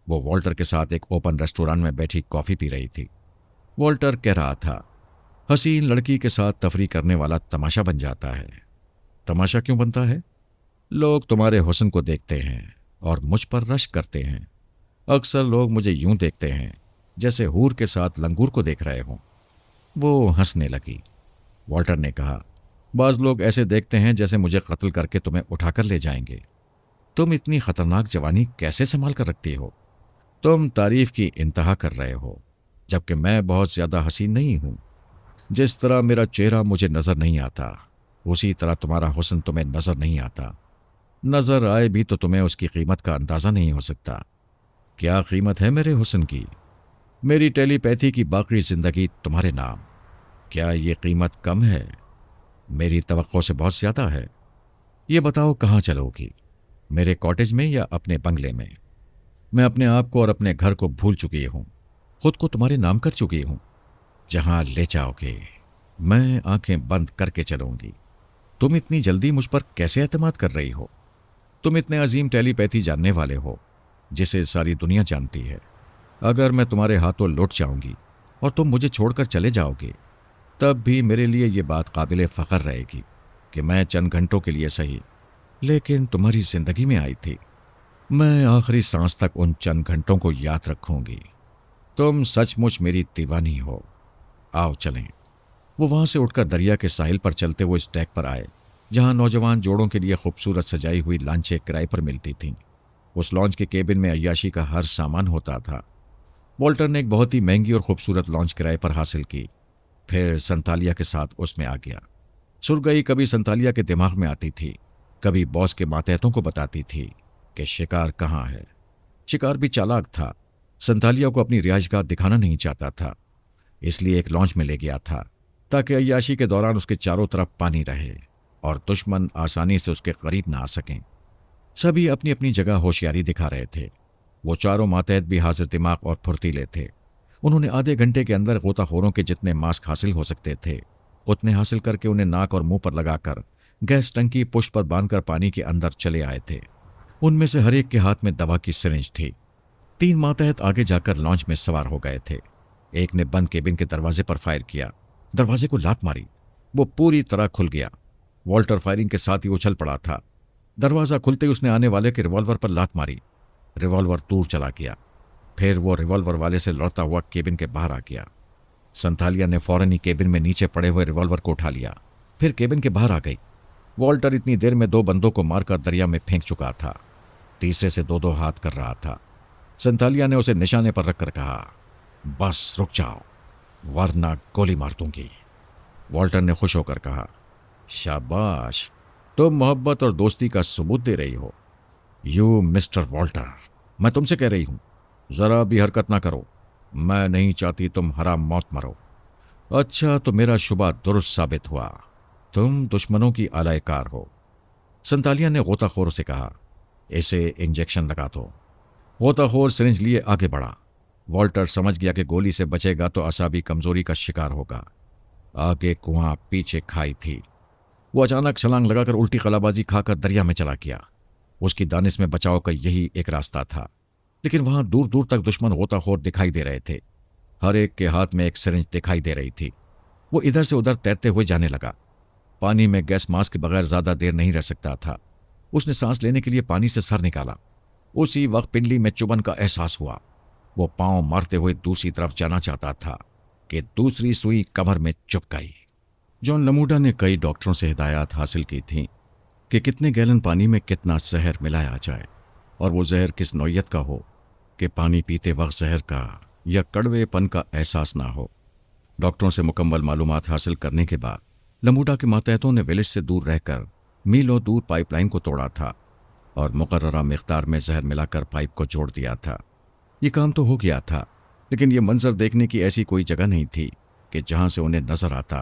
वो वॉल्टर के साथ एक ओपन रेस्टोरेंट में बैठी कॉफी पी रही थी। वॉल्टर कह रहा था, हसीन लड़की के साथ तफरी करने वाला तमाशा बन जाता है। तमाशा क्यों बनता है? लोग तुम्हारे हुस्न को देखते हैं और मुझ पर रश करते हैं। अक्सर लोग मुझे यूं देखते हैं जैसे हूर के साथ लंगूर को देख रहे हों। वो हंसने लगी। वॉल्टर ने कहा, बाज लोग ऐसे देखते हैं जैसे मुझे कत्ल करके तुम्हें उठाकर ले जाएंगे। तुम इतनी खतरनाक जवानी कैसे संभाल कर रखती हो? तुम तारीफ की इंतहा कर रहे हो, जबकि मैं बहुत ज्यादा हसीन नहीं हूं। जिस तरह मेरा चेहरा मुझे नजर नहीं आता, उसी तरह तुम्हारा हुस्न तुम्हें नजर नहीं आता। नजर आए भी तो तुम्हें उसकी कीमत का अंदाजा नहीं हो सकता। क्या कीमत है मेरे हुस्न की? मेरी टेलीपैथी की बाकी जिंदगी तुम्हारे नाम। क्या ये कीमत कम है? मेरी तवक्को से बहुत ज्यादा है। ये बताओ, कहाँ चलोगी? मेरे कॉटेज में या अपने बंगले में? मैं अपने आप को और अपने घर को भूल चुकी हूं, खुद को तुम्हारे नाम कर चुकी हूं। जहां ले जाओगे मैं आंखें बंद करके चलूंगी। तुम इतनी जल्दी मुझ पर कैसे एतमाद कर रही हो? तुम इतने अजीम टेलीपैथी जानने वाले हो जिसे सारी दुनिया जानती है। अगर मैं तुम्हारे हाथों लौट जाऊंगी और तुम मुझे छोड़कर चले जाओगे, तब भी मेरे लिए ये बात काबिल फ़ख्र रहेगी कि मैं चंद घंटों के लिए सही, लेकिन तुम्हारी जिंदगी में आई थी। मैं आखिरी सांस तक उन चंद घंटों को याद रखूंगी। तुम सचमुच मेरी दीवानी हो। आओ चलें। वो वहां से उठकर दरिया के साहिल पर चलते हुए इस डेक पर आए जहां नौजवान जोड़ों के लिए खूबसूरत सजाई हुई लांचें किराए पर मिलती थीं। उस लॉन्च के केबिन में अय्याशी का हर सामान होता था। वॉल्टर ने एक बहुत ही महंगी और खूबसूरत लॉन्च किराए पर हासिल की, फिर संतालिया के साथ उसमें आ गया। सुरगई कभी संतालिया के दिमाग में आती थी, कभी बॉस के मातहतों को बताती थी कि शिकार कहाँ है। शिकार भी चालाक था, संतालिया को अपनी रिहाइशगाह दिखाना नहीं चाहता था, इसलिए एक लॉन्च में ले गया था ताकि अय्याशी के दौरान उसके चारों तरफ पानी रहे और दुश्मन आसानी से उसके करीब ना आ सकें। सभी अपनी अपनी जगह होशियारी दिखा रहे थे। वो चारों मातहत भी हाजिर दिमाग और फुर्तीले थे। उन्होंने आधे घंटे के अंदर गोताखोरों के जितने मास्क हासिल हो सकते थे उतने हासिल करके उन्हें नाक और मुंह पर लगाकर गैस टंकी पुष्प पर बांधकर पानी के अंदर चले आए थे। उनमें से हर एक के हाथ में दवा की सिरिंज थी। 3 मातहत आगे जाकर लॉन्च में सवार हो गए थे। एक ने बंद केबिन के दरवाजे पर फायर किया। दरवाजे को लात मारी, वो पूरी तरह खुल गया। वॉल्टर फायरिंग के साथ ही उछल पड़ा था। दरवाजा खुलते ही उसने आने वाले के रिवॉल्वर पर लात मारी। रिवॉल्वर दूर चला गया। फिर वो रिवॉल्वर वाले से लड़ता हुआ केबिन के बाहर आ गया। संतालिया ने फौरन ही केबिन में नीचे पड़े हुए रिवॉल्वर को उठा लिया, फिर केबिन के बाहर आ गई। वॉल्टर इतनी देर में 2 बंदों को मारकर दरिया में फेंक चुका था। तीसरे से 2-2 हाथ कर रहा था। संतालिया ने उसे निशाने पर रखकर कहा, बस रुक जाओ वरना गोली मार दूंगी। वॉल्टर ने खुश होकर कहा, शाबाश, तुम मोहब्बत और दोस्ती का सबूत दे रही हो। यू मिस्टर वॉल्टर, मैं तुमसे कह रही हूं, जरा भी हरकत ना करो। मैं नहीं चाहती तुम हराम मौत मरो। अच्छा, तो मेरा शुबा दुरुस्त साबित हुआ। तुम दुश्मनों की आलायकार हो। संतालिया ने गोताखोर से कहा, इसे इंजेक्शन लगा दो। गोताखोर सिरिंज लिए आगे बढ़ा। वॉल्टर समझ गया कि गोली से बचेगा तो असाबी कमजोरी का शिकार होगा। आगे कुआं, पीछे खाई थी। वो अचानक छलांग लगाकर उल्टी कलाबाजी खाकर दरिया में चला गया। उसकी दानिश में बचाव का यही एक रास्ता था, लेकिन वहां दूर दूर तक दुश्मन गोताखोर दिखाई दे रहे थे। हर एक के हाथ में एक सिरिंज दिखाई दे रही थी। वो इधर से उधर तैरते हुए जाने लगा। पानी में गैस मास्क के बगैर ज्यादा देर नहीं रह सकता था। उसने सांस लेने के लिए पानी से सर निकाला। उसी वक्त पिंडली में चुभन का एहसास हुआ। वो पांव मारते हुए दूसरी तरफ जाना चाहता था कि दूसरी सुई कमर में चुभ गई। जॉन लमूडा ने कई डॉक्टरों से हिदायत हासिल की थी कि कितने गैलन पानी में कितना जहर मिलाया जाए और वो जहर किस नौयत का हो कि पानी पीते वक्त जहर का या कड़वेपन का एहसास ना हो। डॉक्टरों से मुकम्मल मालूमात हासिल करने के बाद लमूडा के मातहतों ने विलेज से दूर रहकर मीलों दूर पाइपलाइन को तोड़ा था और मुकर्ररा मिक़दार में जहर मिलाकर पाइप को जोड़ दिया था। ये काम तो हो गया था, लेकिन ये मंजर देखने की ऐसी कोई जगह नहीं थी कि जहां से उन्हें नजर आता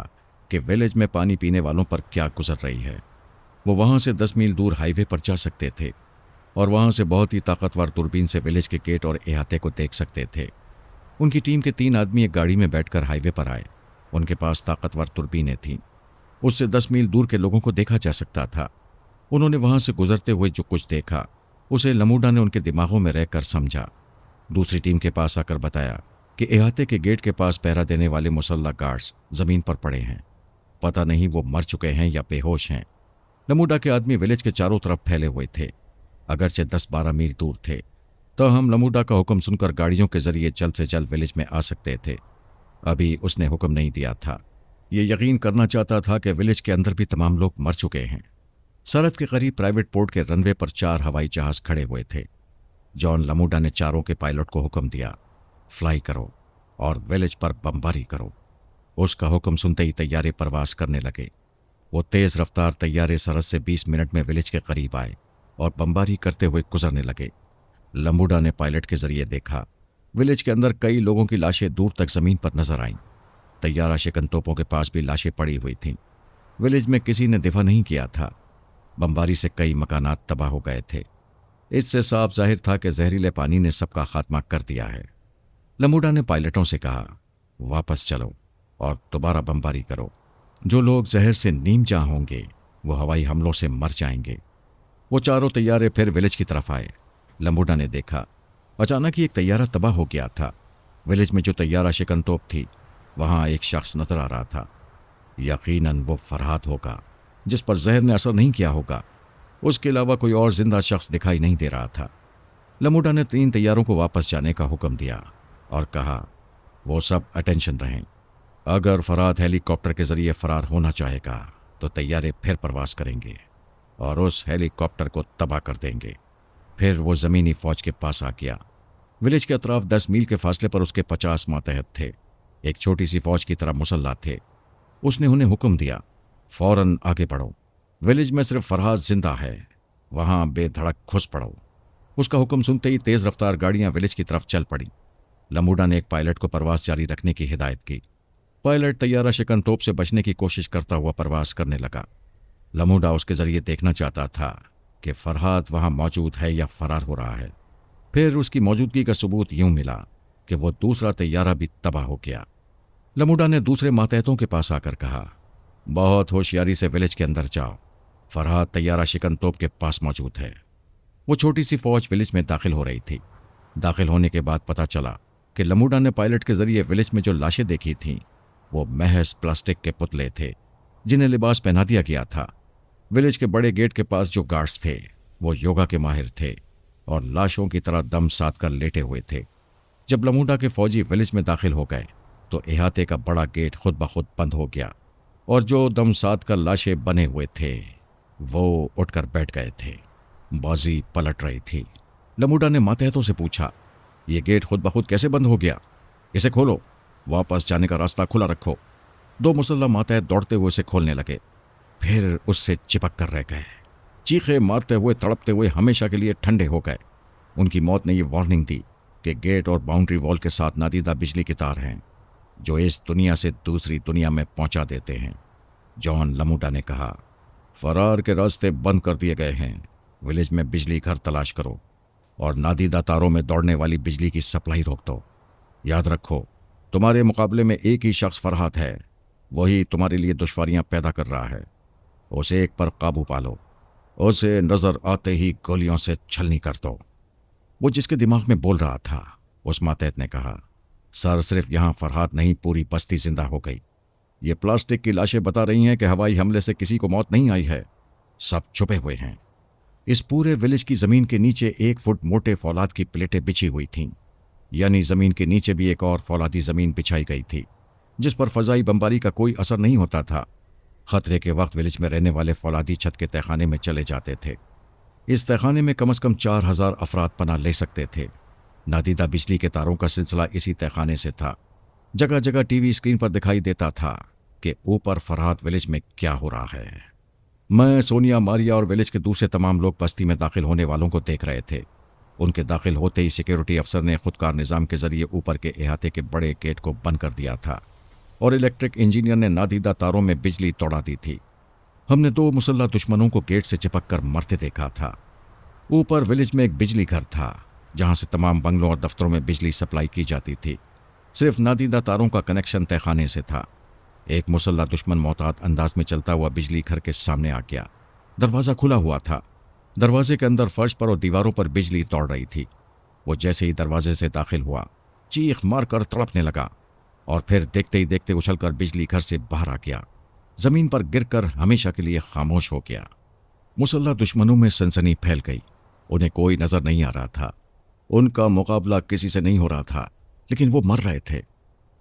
कि विलेज में पानी पीने वालों पर क्या गुजर रही है। वो वहां से 10 मील दूर हाईवे पर जा सकते थे और वहां से बहुत ही ताकतवर दूरबीन से विलेज के गेट और अहाते को देख सकते थे। उनकी टीम के 3 आदमी एक गाड़ी में बैठकर हाईवे पर आए। उनके पास ताकतवर दूरबीनें थीं। उससे 10 मील दूर के लोगों को देखा जा सकता था। उन्होंने वहां से गुजरते हुए जो कुछ देखा उसे लमूडा ने उनके दिमागों में रहकर समझा। दूसरी टीम के पास आकर बताया कि अहाते के गेट के पास पहरा देने वाले मुसल्लह गार्ड्स जमीन पर पड़े हैं। पता नहीं वो मर चुके हैं या बेहोश हैं। लमूडा के आदमी विलेज के चारों तरफ फैले हुए थे। अगरचे 10-12 मील दूर थे, तो हम लमूडा का हुक्म सुनकर गाड़ियों के जरिए जल्द से जल्द विलेज में आ सकते थे। अभी उसने हुक्म नहीं दिया था। ये यकीन करना चाहता था कि विलेज के अंदर भी तमाम लोग मर चुके हैं। सरहद के करीब प्राइवेट पोर्ट के रनवे पर 4 हवाई जहाज खड़े हुए थे। जॉन लमूडा ने चारों के पायलट को हुक्म दिया, फ्लाई करो और विलेज पर बमबारी करो। उसका हुक्म सुनते ही तैयारे परवास करने लगे। वो तेज रफ्तार तैयारे सरहद से 20 मिनट में विलेज के करीब आए और बमबारी करते हुए गुजरने लगे। लमूडा ने पायलट के जरिए देखा, विलेज के अंदर कई लोगों की लाशें दूर तक जमीन पर नजर आईं। तैयारा शिकन तोपों के पास भी लाशें पड़ी हुई थीं। विलेज में किसी ने दिफा नहीं किया था। बमबारी से कई मकानात तबाह हो गए थे। इससे साफ जाहिर था कि जहरीले पानी ने सबका खात्मा कर दिया है। लमूडा ने पायलटों से कहा, वापस चलो और दोबारा बमबारी करो। जो लोग जहर से नीम जा होंगे वो हवाई हमलों से मर जाएंगे। वो चारों तैयारे फिर विलेज की तरफ आए। लमूडा ने देखा, अचानक ही एक तैयारा तबाह हो गया था। विलेज में जो तैयारा शिकन तोप थी वहां एक शख्स नजर आ रहा था। यकीनन वो फरहाद होगा जिस पर जहर ने असर नहीं किया होगा। उसके अलावा कोई और जिंदा शख्स दिखाई नहीं दे रहा था। लमूडा ने 3 तैयारों को वापस जाने का हुक्म दिया और कहा, वो सब अटेंशन रहें। अगर फरहाद हेलीकॉप्टर के जरिए फरार होना चाहेगा तो तैयारे फिर परवास करेंगे और उस हेलीकॉप्टर को तबाह कर देंगे। फिर वो जमीनी फौज के पास आ गया। विलेज के अतराफ 10 मील के फासले पर उसके 50 मातहत थे। एक छोटी सी फौज की तरह मुसल्ला थे। उसने उन्हें हुक्म दिया, फौरन आगे बढ़ो। विलेज में सिर्फ फरहाद जिंदा है, वहां बेधड़क घुस पड़ो। उसका हुक्म सुनते ही तेज रफ्तार गाड़ियां विलेज की तरफ चल पड़ी। लमूडा ने एक पायलट को परवास जारी रखने की हिदायत की। पायलट तैयारा शिकन तोप से बचने की कोशिश करता हुआ परवास करने लगा। लमूडा उसके जरिए देखना चाहता था कि फरहाद वहां मौजूद है या फरार हो रहा है। फिर उसकी मौजूदगी का सबूत यूं मिला कि वो दूसरा तैयारा भी तबाह हो गया। लमूडा ने दूसरे मातहतों के पास आकर कहा, बहुत होशियारी से विलेज के अंदर जाओ। फरहाद तैयारा शिकन तोप के पास मौजूद है। वो छोटी सी फौज विलेज में दाखिल हो रही थी। दाखिल होने के बाद पता चला कि लमूडा ने पायलट के जरिए विलेज में जो लाशें देखी थीं वो महज प्लास्टिक के पुतले थे जिन्हें लिबास पहना दिया गया था। विलेज के बड़े गेट के पास जो गार्ड्स थे वो योगा के माहिर थे और लाशों की तरह दम साध कर लेटे हुए थे। जब लमूडा के फौजी विलेज में दाखिल हो गए तो अहाते का बड़ा गेट खुद ब खुद बंद हो गया और जो दम साध कर लाशें बने हुए थे वो उठकर बैठ गए थे। बाजी पलट रही थी। लमूडा ने मातहतों से पूछा, ये गेट खुद ब खुद कैसे बंद हो गया? इसे खोलो, वापस जाने का रास्ता खुला रखो। दो मुसल्ला मातहत दौड़ते हुए उसे खोलने लगे, फिर उससे चिपक कर रह गए। चीखे मारते हुए तड़पते हुए हमेशा के लिए ठंडे हो गए। उनकी मौत ने यह वार्निंग दी कि गेट और बाउंड्री वॉल के साथ नादीदा बिजली के तार हैं जो इस दुनिया से दूसरी दुनिया में पहुंचा देते हैं। जॉन लमूडा ने कहा, फरार के रास्ते बंद कर दिए गए हैं। विलेज में बिजली घर तलाश करो और नादीदा तारों में दौड़ने वाली बिजली की सप्लाई रोक दो। याद रखो, तुम्हारे मुकाबले में एक ही शख्स फरहाद है। वही तुम्हारे लिए दुश्वारियां पैदा कर रहा है। उसे एक पर काबू पालो। उसे नजर आते ही गोलियों से छलनी कर दो। वो जिसके दिमाग में बोल रहा था, उस मातहत ने कहा, सर सिर्फ यहां फरहाद नहीं, पूरी बस्ती जिंदा हो गई। ये प्लास्टिक की लाशें बता रही हैं कि हवाई हमले से किसी को मौत नहीं आई है। सब छुपे हुए हैं। इस पूरे विलेज की जमीन के नीचे 1 फुट मोटे फौलाद की प्लेटें बिछी हुई थीं, यानी जमीन के नीचे भी एक और फौलादी जमीन बिछाई गई थी जिस पर फजाई बमबारी का कोई असर नहीं होता था। खतरे के वक्त विलेज में रहने वाले फौलादी छत के तहखाने में चले जाते थे। इस तहखाने में कम से कम 4000 अफराद पनाह ले सकते थे। नादीदा बिजली के तारों का सिलसिला इसी तहखाने से था। जगह जगह टीवी स्क्रीन पर दिखाई देता था कि ऊपर फरहाद विलेज में क्या हो रहा है। मैं, सोनिया, मारिया और विलेज के दूसरे तमाम लोग बस्ती में दाखिल होने वालों को देख रहे थे। उनके दाखिल होते ही सिक्योरिटी अफसर ने खुदकार निज़ाम के जरिए ऊपर के अहाते के बड़े गेट को बंद कर दिया था और इलेक्ट्रिक इंजीनियर ने नादीदा तारों में बिजली तोड़ा दी थी। हमने 2 मुसल्ला दुश्मनों को गेट से चिपक कर मरते देखा था। ऊपर विलेज में एक बिजली घर था जहां से तमाम बंगलों और दफ्तरों में बिजली सप्लाई की जाती थी। सिर्फ नादीदा तारों का कनेक्शन तहखाने से था। एक मुसल्ला दुश्मन मोहतात अंदाज में चलता हुआ बिजली घर के सामने आ गया। दरवाज़ा खुला हुआ था। दरवाजे के अंदर फर्श पर और दीवारों पर बिजली दौड़ रही थी। वो जैसे ही दरवाजे से दाखिल हुआ, चीख मारकर तड़पने लगा और फिर देखते ही देखते उछलकर बिजली घर से बाहर आ गया। जमीन पर गिरकर हमेशा के लिए खामोश हो गया। मुसल्ला दुश्मनों में सनसनी फैल गई। उन्हें कोई नजर नहीं आ रहा था। उनका मुकाबला किसी से नहीं हो रहा था, लेकिन वो मर रहे थे।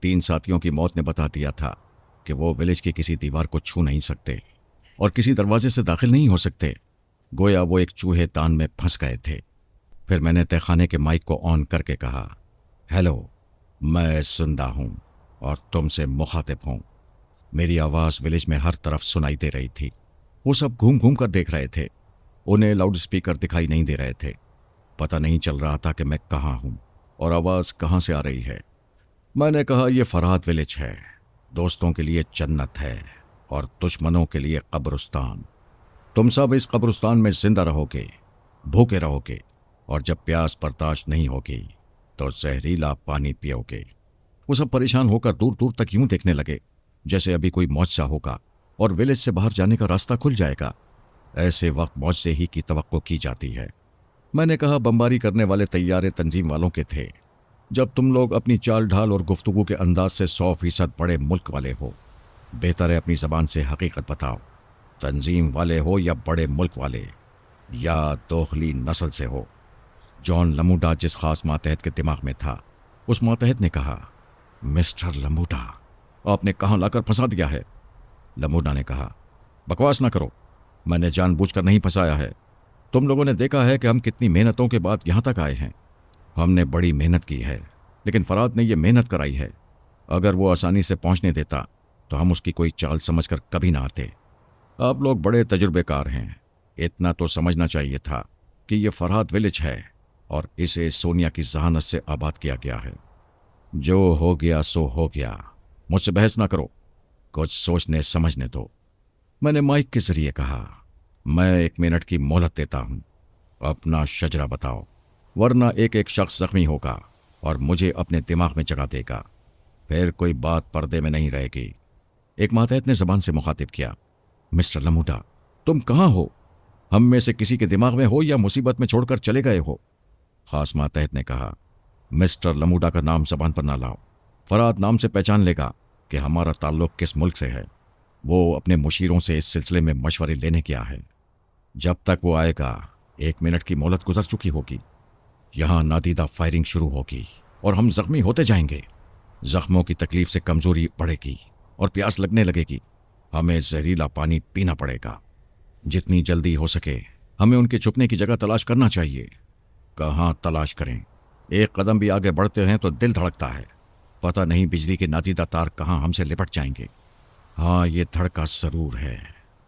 3 साथियों की मौत ने बता दिया था कि वो विलेज की किसी दीवार को छू नहीं सकते और किसी दरवाजे से दाखिल नहीं हो सकते। गोया वो एक चूहे तान में फंस गए थे। फिर मैंने तहखाने के माइक को ऑन करके कहा, हेलो, मैं जिंदा हूं और तुमसे मुखातिब हूं। मेरी आवाज़ विलेज में हर तरफ सुनाई दे रही थी। वो सब घूम घूम कर देख रहे थे। उन्हें लाउड स्पीकर दिखाई नहीं दे रहे थे। पता नहीं चल रहा था कि मैं कहाँ हूं और आवाज़ कहाँ से आ रही है। मैंने कहा, यह फरहाद विलेज है। दोस्तों के लिए जन्नत है और दुश्मनों के लिए कब्रिस्तान। तुम सब इस कब्रिस्तान में जिंदा रहोगे, भूखे रहोगे और जब प्यास बर्दाश्त नहीं होगी तो जहरीला पानी पियोगे। वो सब परेशान होकर दूर दूर तक यूं देखने लगे जैसे अभी कोई मौजज़ा होगा और विलेज से बाहर जाने का रास्ता खुल जाएगा। ऐसे वक्त मौजज़े ही की तवक्को की जाती है। मैंने कहा, बमबारी करने वाले तैयारे तंजीम वालों के थे। जब तुम लोग अपनी चाल ढाल और गुफ्तगू के अंदाज से 100% बड़े मुल्क वाले हो, बेहतर है अपनी ज़बान से हकीकत बताओ। तंजीम वाले हो या बड़े मुल्क वाले या दोखली नस्ल से हो। जॉन लमूडा जिस खास मातहत के दिमाग में था, उस मातहत ने कहा, मिस्टर लमूडा, आपने कहाँ लाकर फंसा दिया है? लमूडा ने कहा, बकवास ना करो, मैंने जानबूझकर नहीं फंसाया है। तुम लोगों ने देखा है कि हम कितनी मेहनतों के बाद यहाँ तक आए हैं। हमने बड़ी मेहनत की है, लेकिन फरहाद ने यह मेहनत कराई है। अगर वो आसानी से पहुँचने देता तो हम उसकी कोई चाल समझकर कभी ना आते। आप लोग बड़े तजुर्बेकार हैं। इतना तो समझना चाहिए था कि यह फरहाद विलेज है और इसे सोनिया की जहानत से आबाद किया गया है। जो हो गया सो हो गया। मुझसे बहस ना करो, कुछ सोचने समझने दो। मैंने माइक के जरिए कहा, मैं 1 मिनट की मोहलत देता हूं। अपना शजरा बताओ, वरना एक एक शख्स जख्मी होगा और मुझे अपने दिमाग में जगा देगा। फिर कोई बात पर्दे में नहीं रहेगी। एक मातहत ने जबान से मुखातिब किया, मिस्टर लमूडा, तुम कहाँ हो? हम में से किसी के दिमाग में हो या मुसीबत में छोड़कर चले गए हो? खास मातहत ने कहा, मिस्टर लमूडा का नाम जबान पर ना लाओ। फरहाद नाम से पहचान लेगा कि हमारा ताल्लुक किस मुल्क से है। वो अपने मुशीरों से इस सिलसिले में मशवरे लेने गया है। जब तक वो आएगा 1 मिनट की मोहलत गुजर चुकी होगी। यहाँ नादीदा फायरिंग शुरू होगी और हम जख्मी होते जाएंगे। जख्मों की तकलीफ से कमजोरी बढ़ेगी और प्यास लगने लगेगी। हमें जहरीला पानी पीना पड़ेगा। जितनी जल्दी हो सके हमें उनके छुपने की जगह तलाश करना चाहिए। कहाँ तलाश करें? एक कदम भी आगे बढ़ते हैं तो दिल धड़कता है। पता नहीं बिजली के नादीदा तार कहाँ हमसे लिपट जाएंगे। हाँ, ये धड़का जरूर है।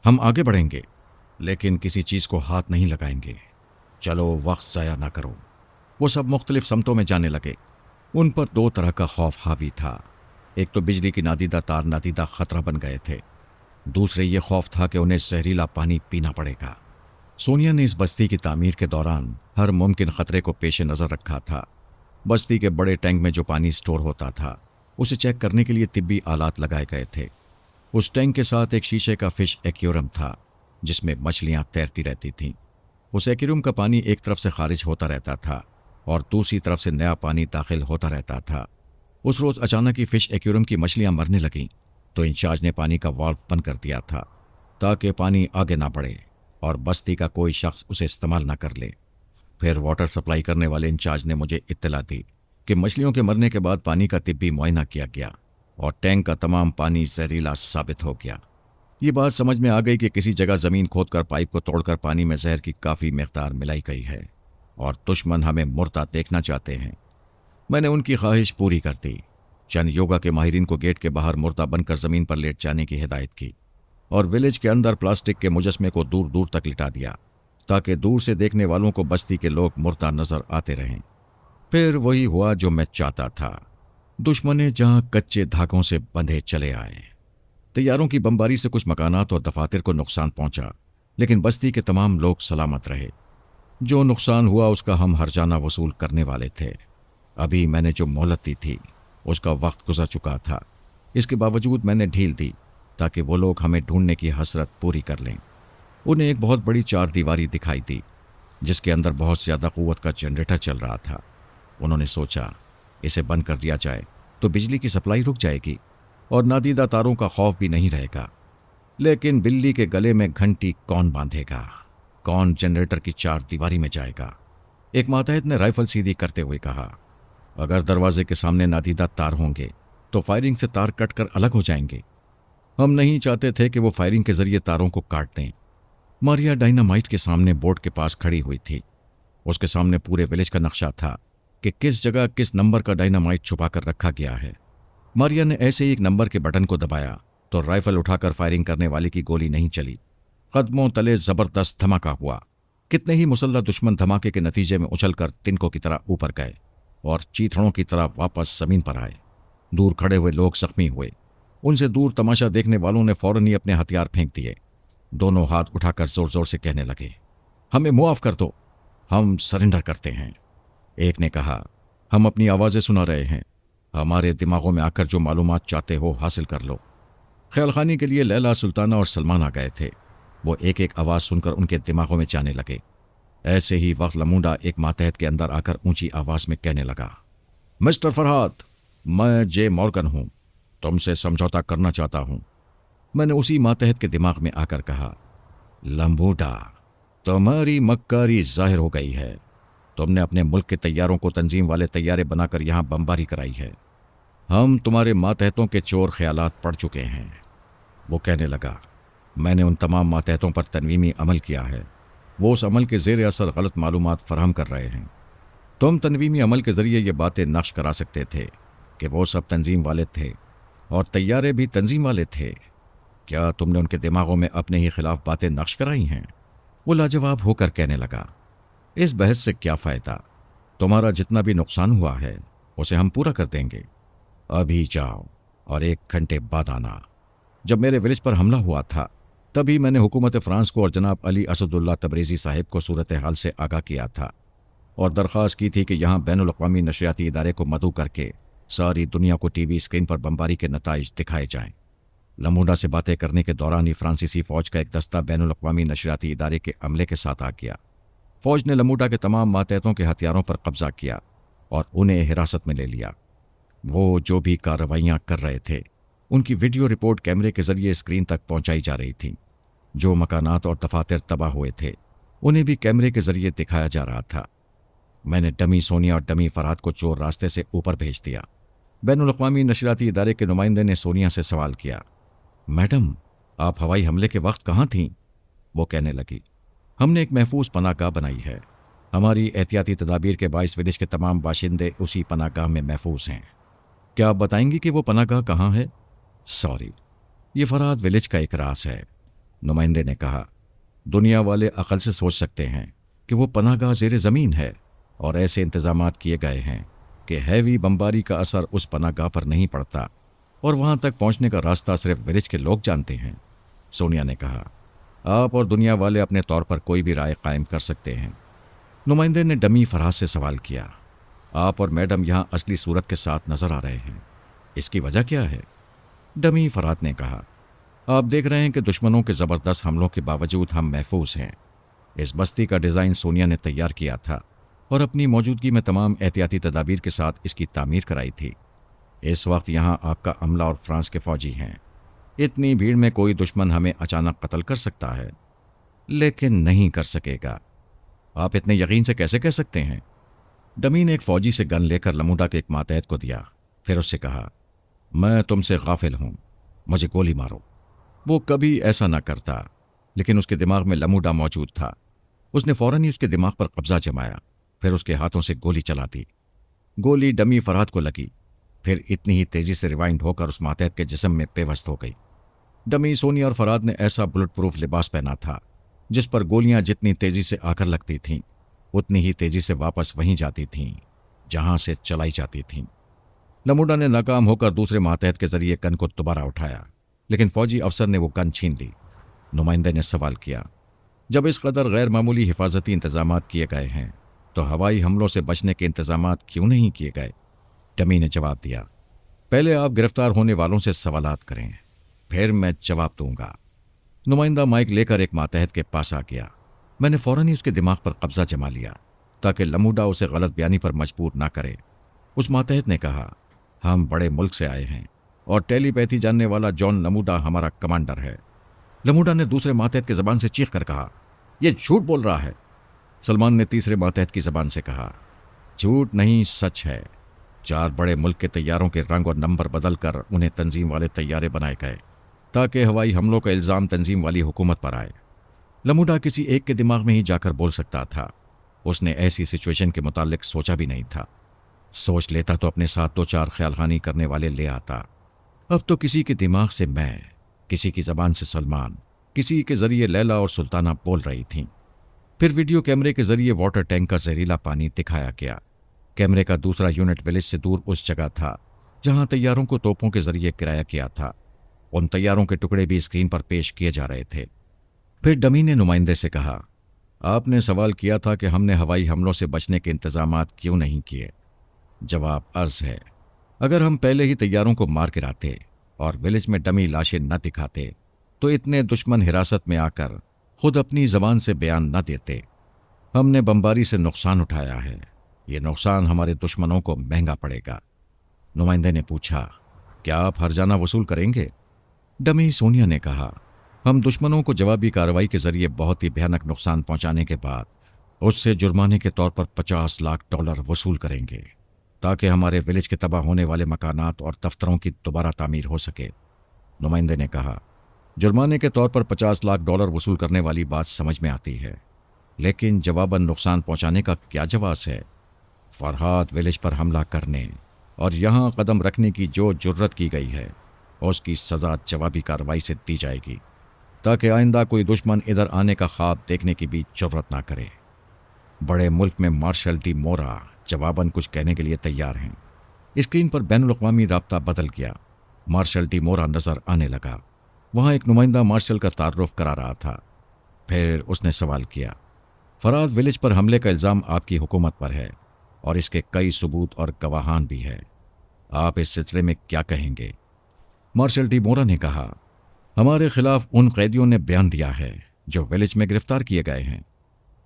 हम आगे बढ़ेंगे लेकिन किसी चीज को हाथ नहीं लगाएंगे। चलो वक्त जाया ना करो। वो सब मुख्तलिफ समतों में जाने लगे। उन पर दो तरह का खौफ हावी था। एक तो बिजली की नादीदा तार नादीदा खतरा बन गए थे, दूसरे ये खौफ था कि उन्हें जहरीला पानी पीना पड़ेगा। सोनिया ने इस बस्ती की तामीर के दौरान हर मुमकिन खतरे को पेश नज़र रखा था। बस्ती के बड़े टैंक में जो पानी स्टोर होता था उसे चेक करने के लिए तिब्बी आलात लगाए गए थे। उस टैंक के साथ एक शीशे का फिश एक्वेरियम था जिसमें मछलियां तैरती रहती थीं। उस एक्वेरियम का पानी एक तरफ से खारिज होता रहता था और दूसरी तरफ से नया पानी दाखिल होता रहता था। उस रोज़ अचानक ही फिश एक्वेरियम की मछलियां मरने लगीं तो इंचार्ज ने पानी का वाल्व बंद कर दिया था ताकि पानी आगे ना बढ़े और बस्ती का कोई शख्स उसे इस्तेमाल ना कर ले। फिर वाटर सप्लाई करने वाले इंचार्ज ने मुझे इत्तला दी कि मछलियों के मरने के बाद पानी का तिब्बी मुआयना किया गया और टैंक का तमाम पानी जहरीला साबित हो गया। ये बात समझ में आ गई कि किसी जगह ज़मीन खोदकर पाइप को तोड़कर पानी में जहर की काफ़ी मिक़दार मिलाई गई है और दुश्मन हमें मुर्दा देखना चाहते हैं। मैंने उनकी ख्वाहिश पूरी कर दी। चंद योगा के माहिरीन को गेट के बाहर मुर्दा बनकर ज़मीन पर लेट जाने की हिदायत की और विलेज के अंदर प्लास्टिक के मुजस्मे को दूर दूर तक लिटा दिया ताकि दूर से देखने वालों को बस्ती के लोग मुर्दा नजर आते रहें। फिर वही हुआ जो मैं चाहता था। दुश्मने जहां कच्चे धागों से बंधे चले आए। तैयारों की बमबारी से कुछ मकानात और दफातर को नुकसान पहुंचा लेकिन बस्ती के तमाम लोग सलामत रहे। जो नुकसान हुआ उसका हम हर्जाना वसूल करने वाले थे। अभी मैंने जो मोहलत दी थी उसका वक्त गुजर चुका था। इसके बावजूद मैंने ढील दी ताकि वो लोग हमें ढूंढने की हसरत पूरी कर लें। उन्हें एक बहुत बड़ी चार दीवारी दिखाई दी जिसके अंदर बहुत ज़्यादा क़ुव्वत का जनरेटर चल रहा था। उन्होंने सोचा इसे बंद कर दिया जाए तो बिजली की सप्लाई रुक जाएगी और नादीदा तारों का खौफ भी नहीं रहेगा। लेकिन बिल्ली के गले में घंटी कौन बांधेगा? कौन जनरेटर की चार दीवारी में जाएगा? एक मातहत ने राइफल सीधी करते हुए कहा, अगर दरवाजे के सामने नादीदा तार होंगे तो फायरिंग से तार कट कर अलग हो जाएंगे। हम नहीं चाहते थे कि वो फायरिंग के जरिए तारों को काट दें। मारिया डायनामाइट के सामने बोर्ड के पास खड़ी हुई थी। उसके सामने पूरे विलेज का नक्शा था कि किस जगह किस नंबर का डायनामाइट छुपा कर रखा गया है। मारिया ने ऐसे ही एक नंबर के बटन को दबाया तो राइफल उठाकर फायरिंग करने वाले की गोली नहीं चली। कदमों तले जबरदस्त धमाका हुआ। कितने ही मुसल्लह दुश्मन धमाके के नतीजे में उछलकर तिनकों की तरह ऊपर गए और चीथड़ों की तरह वापस जमीन पर आए। दूर खड़े हुए लोग जख्मी हुए। उनसे दूर तमाशा देखने वालों ने फौरन ही अपने हथियार फेंक दिए। दोनों हाथ उठाकर जोर जोर से कहने लगे, हमें मुआफ कर दो, हम सरेंडर करते हैं। एक ने कहा, हम अपनी आवाज़ें सुना रहे हैं, हमारे दिमागों में आकर जो मालूमात चाहते हो हासिल कर लो। ख्यालखानी के लिए लैला, सुल्ताना और सलमान आ गए थे। वो एक एक आवाज़ सुनकर उनके दिमागों में जाने लगे। ऐसे ही वक्त लमूडा एक मातहत के अंदर आकर ऊंची आवाज़ में कहने लगा, मिस्टर फरहाद, मैं जे मॉर्गन हूँ, तुमसे समझौता करना चाहता हूँ। मैंने उसी मातहत के दिमाग में आकर कहा, लम्बूडा, तुम्हारी मक्कारी जाहिर हो गई है। तुमने अपने मुल्क के तैयारों को तंजीम वाले तैयारे बनाकर यहाँ बमबारी कराई है। हम तुम्हारे मातहतों के चोर ख्यालात पड़ चुके हैं। वो कहने लगा, मैंने उन तमाम मातहतों पर तनवीमी अमल किया है। वो उस अमल के ज़ेर असर गलत मालूमात फराहम कर रहे हैं। तुम तनवीमी अमल के ज़रिए ये बातें नक्श करा सकते थे कि वो सब तंजीम वाले थे और तैयारे भी तंजीम वाले थे। क्या तुमने उनके दिमागों में अपने ही खिलाफ बातें नक्श कराई हैं? वो लाजवाब होकर कहने लगा, इस बहस से क्या फ़ायदा? तुम्हारा जितना भी नुकसान हुआ है उसे हम पूरा कर देंगे। अभी जाओ और 1 घंटे बाद आना। जब मेरे विलेज पर हमला हुआ था तभी मैंने हुकूमत फ़्रांस को और जनाब अली असदुल्ला तबरेज़ी साहिब को सूरत हाल से आगाह किया था और दरख्वास्त की थी कि यहाँ बैनुल अक़वामी नशरियाती इदारे को मदऊ करके सारी दुनिया को टीवी स्क्रीन पर बमबारी के नताइज दिखाए जाएं। लमूडा से बातें करने के दौरान ही फ्रांसीसी फ़ौज का एक दस्ता बैनुल अक़वामी नशरियाती इदारे के अमले के साथ आ गया। फ़ौज ने लमूडा के तमाम मातहतों के हथियारों पर कब्जा किया और उन्हें हिरासत में ले लिया। वो जो भी कार्रवाइयाँ कर रहे थे उनकी वीडियो रिपोर्ट कैमरे के जरिए स्क्रीन तक पहुंचाई जा रही थी। जो मकानात और दफातर तबाह हुए थे उन्हें भी कैमरे के जरिए दिखाया जा रहा था। मैंने डमी सोनिया और डमी फरहाद को चोर रास्ते से ऊपर भेज दिया। बैनुल अक़वामी नशरियाती इदारे के नुमाइंदे ने सोनिया से सवाल किया, मैडम, आप हवाई हमले के वक्त कहाँ थीं? वो कहने लगी। हमने एक महफूज पनाहगाह बनाई है। हमारी एहतियाती तदाबीर के बाइस विलेज के तमाम बाशिंदे उसी पनाहगाह में महफूज हैं। क्या आप बताएंगी कि वो पनाहगाह कहाँ है? सॉरी, ये फरहाद विलेज का एक राज है, नुमाइंदे ने कहा। दुनिया वाले अकल से सोच सकते हैं कि वो पनाहगाह ज़ेरे ज़मीन है और ऐसे इंतजामात किए गए हैं कि हैवी बमबारी का असर उस पनाहगाह पर नहीं पड़ता और वहां तक पहुंचने का रास्ता सिर्फ विलेज के लोग जानते हैं। सोनिया ने कहा। आप और दुनिया वाले अपने तौर पर कोई भी राय कायम कर सकते हैं। नुमाइंदे ने डमी फरहाद से सवाल किया। आप और मैडम यहाँ असली सूरत के साथ नजर आ रहे हैं, इसकी वजह क्या है? डमी फरहाद ने कहा, आप देख रहे हैं कि दुश्मनों के ज़बरदस्त हमलों के बावजूद हम महफूज हैं। इस बस्ती का डिज़ाइन सोनिया ने तैयार किया था और अपनी मौजूदगी में तमाम एहतियाती तदाबीर के साथ इसकी तामीर कराई थी। इस वक्त यहाँ आपका अमला और फ्रांस के फौजी हैं। इतनी भीड़ में कोई दुश्मन हमें अचानक कत्ल कर सकता है, लेकिन नहीं कर सकेगा। आप इतने यकीन से कैसे कह सकते हैं? डमी ने एक फौजी से गन लेकर लमूडा के एक मातहत को दिया, फिर उससे कहा, मैं तुमसे गाफिल हूं, मुझे गोली मारो। वो कभी ऐसा ना करता, लेकिन उसके दिमाग में लमूडा मौजूद था। उसने फौरन ही उसके दिमाग पर कब्जा जमाया, फिर उसके हाथों से गोली चला दी। गोली डमी फरहाद को लगी, फिर इतनी ही तेजी से रिवाइंड होकर उस मातहत के जिस्म में पेवस्त हो गई। डमी, सोनिया और फरहाद ने ऐसा बुलेट प्रूफ लिबास पहना था जिस पर गोलियां जितनी तेजी से आकर लगती थीं उतनी ही तेजी से वापस वहीं जाती थीं जहां से चलाई जाती थीं। लमूडा ने नाकाम होकर दूसरे मातहत के जरिए गन को दोबारा उठाया, लेकिन फौजी अफसर ने वो गन छीन ली। नुमाइंदे ने सवाल किया, जब इस कदर गैर मामूली हिफाजती इंतजामात किए गए हैं तो हवाई हमलों से बचने के इंतजामात क्यों नहीं किए गए? डमी ने जवाब दिया, पहले आप गिरफ्तार होने वालों से सवालात करें, फिर मैं जवाब दूंगा। नुमाइंदा माइक लेकर एक मातहत के पास आ गया। मैंने फौरन ही उसके दिमाग पर कब्जा जमा लिया ताकि लमूडा उसे गलत बयानी पर मजबूर ना करे। उस मातहत ने कहा, हम बड़े मुल्क से आए हैं और टेलीपैथी जानने वाला जॉन लमूडा हमारा कमांडर है। लमूडा ने दूसरे मातहत की जबान से चीख कर कहा, यह झूठ बोल रहा है। सलमान ने तीसरे मातहत की जबान से कहा, झूठ नहीं, सच है। 4 बड़े मुल्क के तैयारों के रंग और नंबर बदलकर उन्हें तंजीम वाले तैयारे बनाए गए ताकि हवाई हमलों का इल्ज़ाम तंजीम वाली हुकूमत पर आए। लमूडा किसी एक के दिमाग में ही जाकर बोल सकता था। उसने ऐसी सिचुएशन के मुतालिक सोचा भी नहीं था। सोच लेता तो अपने साथ 2-4 ख्यालखानी करने वाले ले आता। अब तो किसी के दिमाग से मैं, किसी की जबान से सलमान, किसी के जरिए लैला और सुल्ताना बोल रही थीं। फिर वीडियो कैमरे के जरिए वाटर टैंक का जहरीला पानी दिखाया गया। कैमरे का दूसरा यूनिट विलेज से दूर उस जगह था जहां तैयारों को तोपों के जरिए गिराया गया था। उन तैयारों के टुकड़े भी स्क्रीन पर पेश किए जा रहे थे। फिर डमी ने नुमाइंदे से कहा, आपने सवाल किया था कि हमने हवाई हमलों से बचने के इंतजामात क्यों नहीं किए। जवाब अर्ज है, अगर हम पहले ही तैयारों को मार गिराते और विलेज में डमी लाशें न दिखाते तो इतने दुश्मन हिरासत में आकर खुद अपनी जबान से बयान न देते। हमने बमबारी से नुकसान उठाया है, ये नुकसान हमारे दुश्मनों को महंगा पड़ेगा। नुमाइंदे ने पूछा, क्या आप हर्जाना वसूल करेंगे? डमी सोनिया ने कहा, हम दुश्मनों को जवाबी कार्रवाई के जरिए बहुत ही भयानक नुकसान पहुंचाने के बाद उससे जुर्माने के तौर पर $50 लाख वसूल करेंगे ताकि हमारे विलेज के तबाह होने वाले मकानात और दफ्तरों की दोबारा तामीर हो सके। नुमाइंदे ने कहा, जुर्माने के तौर पर $50 लाख वसूल करने वाली बात समझ में आती है, लेकिन जवाबन नुकसान पहुंचाने का क्या जवाब है? फरहाद विलेज पर हमला करने और यहां कदम रखने की जो जुर्रत की गई है उसकी सजा जवाबी कार्रवाई से दी जाएगी ताकि आइंदा कोई दुश्मन इधर आने का ख्वाब देखने की भी जरूरत ना करे। बड़े मुल्क में मार्शल डी मोरा जवाबन कुछ कहने के लिए तैयार हैं। स्क्रीन पर बैनुल-अक़वामी राब्ता बदल गया। मार्शल डी मोरा नजर आने लगा। वहां एक नुमाइंदा मार्शल का तारुफ करा रहा था। फिर उसने सवाल किया, फरहाद विलेज पर हमले का इल्ज़ाम आपकी हुकूमत पर है और इसके कई सबूत और गवाहान भी है। आप इस सिलसिले में क्या कहेंगे? मार्शल डी मोरा ने कहा, हमारे खिलाफ उन कैदियों ने बयान दिया है जो विलेज में गिरफ्तार किए गए हैं।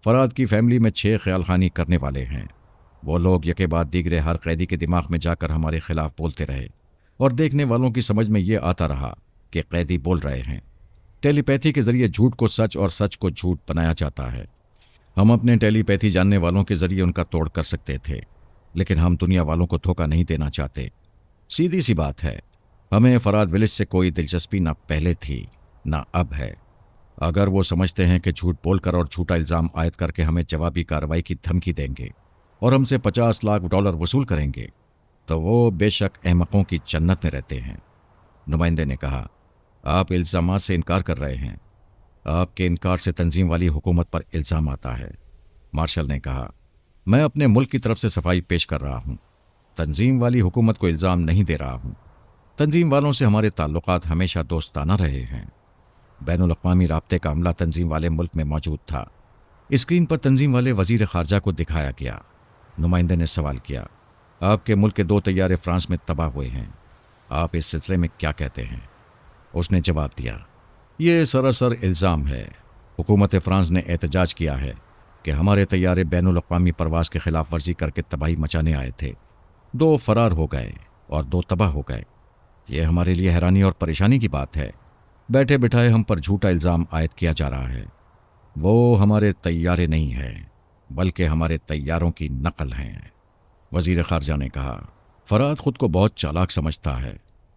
फरहाद की फैमिली में 6 ख्यालखानी करने वाले हैं। वो लोग यके बाद दीगरे हर कैदी के दिमाग में जाकर हमारे खिलाफ बोलते रहे और देखने वालों की समझ में ये आता रहा कि कैदी बोल रहे हैं। टेलीपैथी के जरिए झूठ को सच और सच को झूठ बनाया जाता है। हम अपने टेलीपैथी जानने वालों के जरिए उनका तोड़ कर सकते थे, लेकिन हम दुनिया वालों को धोखा नहीं देना चाहते। सीधी सी बात है, हमें फरहाद विलेज से कोई दिलचस्पी ना पहले थी ना अब है। अगर वो समझते हैं कि झूठ बोलकर और झूठा इल्ज़ाम आयद करके हमें जवाबी कार्रवाई की धमकी देंगे और हमसे $50 लाख वसूल करेंगे, तो वो बेशक अहमकों की जन्नत में रहते हैं। नुमाइंदे ने कहा, आप इल्ज़ामात से इनकार कर रहे हैं। आपके इनकार से तंजीम वाली हुकूमत पर इल्ज़ाम आता है। मार्शल ने कहा, मैं अपने मुल्क की तरफ से सफाई पेश कर रहा हूँ, तंजीम वाली हुकूमत को इल्ज़ाम नहीं दे रहा हूँ। तंजीम वालों से हमारे ताल्लुकात हमेशा दोस्ताना रहे हैं। बैनुल अक़वामी राब्ते का अमला तंजीम वाले मुल्क में मौजूद था। स्क्रीन पर तंजीम वाले वजीर खारजा को दिखाया गया। नुमाइंदे ने सवाल किया, आपके मुल्क के 2 तैयारे फ्रांस में तबाह हुए हैं, आप इस सिलसिले में क्या कहते हैं? उसने जवाब दिया, ये सरासर इल्ज़ाम है। हुकूमत फ्रांस ने एहतजाज किया है कि हमारे तैयारे बैनुल अक़वामी परवाज़ के खिलाफ वर्जी करके तबाही मचाने आए थे। 2 फरार हो गए और 2 तबाह हो गए। ये हमारे लिए हैरानी और परेशानी की बात है। बैठे बिठाए हम पर झूठा इल्ज़ाम आयद किया जा रहा है। वो हमारे तैयारे नहीं हैं, बल्कि हमारे तैयारों की नकल हैं। वज़ीर ख़ारजा ने कहा, फराद खुद को बहुत चालाक समझता है।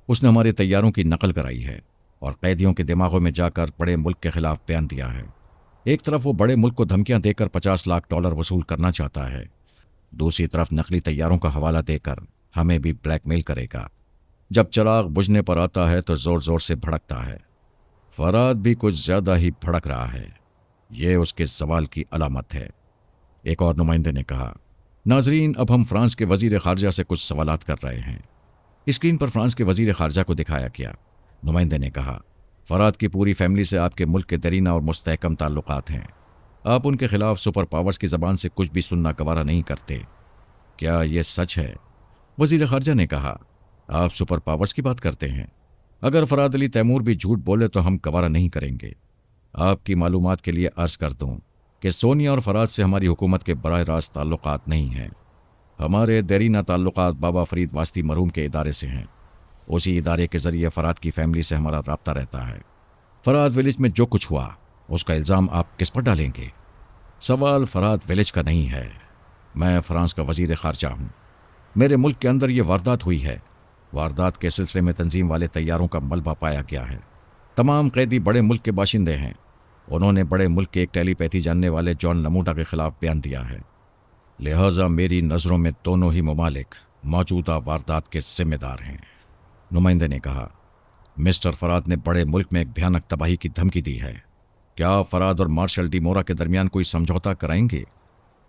उसने हमारे तैयारों की नकल कराई है और कैदियों के दिमागों में जाकर बड़े मुल्क के खिलाफ बयान दिया है। एक तरफ वो बड़े मुल्क को धमकियां देकर $50 लाख वसूल करना चाहता है, दूसरी तरफ नकली तैयारों का हवाला देकर हमें भी ब्लैकमेल करेगा। जब चिराग बुझने पर आता है तो ज़ोर ज़ोर से भड़कता है। फराद भी कुछ ज़्यादा ही भड़क रहा है। ये उसके सवाल की अलामत है। एक और नुमाइंदे ने कहा, नाजरीन, अब हम फ्रांस के वजीर खारजा से कुछ सवालात कर रहे हैं। स्क्रीन पर फ्रांस के वजीर खारजा को दिखाया गया। नुमाइंदे ने कहा, फराद की पूरी फैमिली से आपके मुल्क के दरीना और मुस्तहकम ताल्लुकात हैं। आप उनके खिलाफ सुपर पावर्स की ज़बान से कुछ भी सुनना गवारा नहीं करते। क्या यह सच है? वजीर खारजा ने कहा, आप सुपर पावर्स की बात करते हैं। अगर फराद अली तैमूर भी झूठ बोले तो हम गवारा नहीं करेंगे। आपकी मालूमात के लिए अर्ज कर दूं कि सोनिया और फराद से हमारी हुकूमत के बराह रास्त ताल्लुकात नहीं हैं। हमारे देरीना ताल्लुकात बाबा फरीद वास्ती मरहूम के इदारे से हैं। उसी इदारे के ज़रिए फ़राद की फैमिली से हमारा राब्ता रहता है। फ़राद विलेज में जो कुछ हुआ उसका इल्ज़ाम आप किस पर डालेंगे? सवाल फ़राद विलेज का नहीं है। मैं फ्रांस का वज़ीर ख़ारजा हूँ। मेरे मुल्क के अंदर ये वारदात हुई है। वारदात के सिलसिले में तंजीम वाले तैयारों का मलबा पाया गया है। तमाम कैदी बड़े मुल्क के बाशिंदे हैं। उन्होंने बड़े मुल्क के एक टेलीपैथी जानने वाले जॉन लमूटा के खिलाफ बयान दिया है। लिहाजा मेरी नज़रों में दोनों ही ममालिक मौजूदा वारदात के जिम्मेदार हैं। नुमाइंदे ने कहा, मिस्टर फराद ने बड़े मुल्क में एक भयानक तबाही की धमकी दी है। क्या फराद और मार्शल डी मोरा के दरमियान कोई समझौता कराएंगे?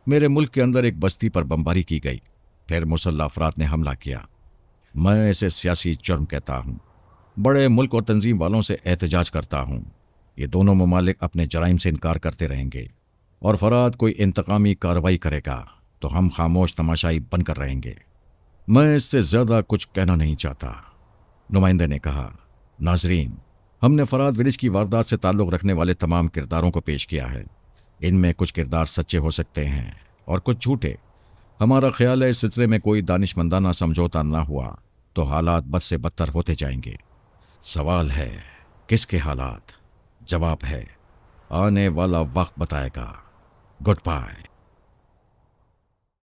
मेरे मुल्क के अंदर एक बस्ती पर बमबारी की गई, फिर मुसल्लह अफराद ने हमला किया। मैं इसे सियासी जुर्म कहता हूँ। बड़े मुल्क और तंजीम वालों से एहतजाज करता हूँ। ये दोनों ममालिक अपने जराइम से इनकार करते रहेंगे और फराद कोई इंतकामी कार्रवाई करेगा तो हम खामोश तमाशाई बनकर रहेंगे। मैं इससे ज़्यादा कुछ कहना नहीं चाहता। नुमाइंदे ने कहा, नाजरीन, हमने फराद विलेज की वारदात से ताल्लुक़ रखने वाले तमाम किरदारों को पेश किया है। इनमें कुछ किरदार सच्चे हो सकते हैं और कुछ झूठे। हमारा ख्याल है इस सिलसिले में कोई दानिशमंदाना समझौता ना हुआ तो हालात बद से बदतर होते जाएंगे। सवाल है किसके हालात? जवाब है आने वाला वक्त बताएगा। Good bye.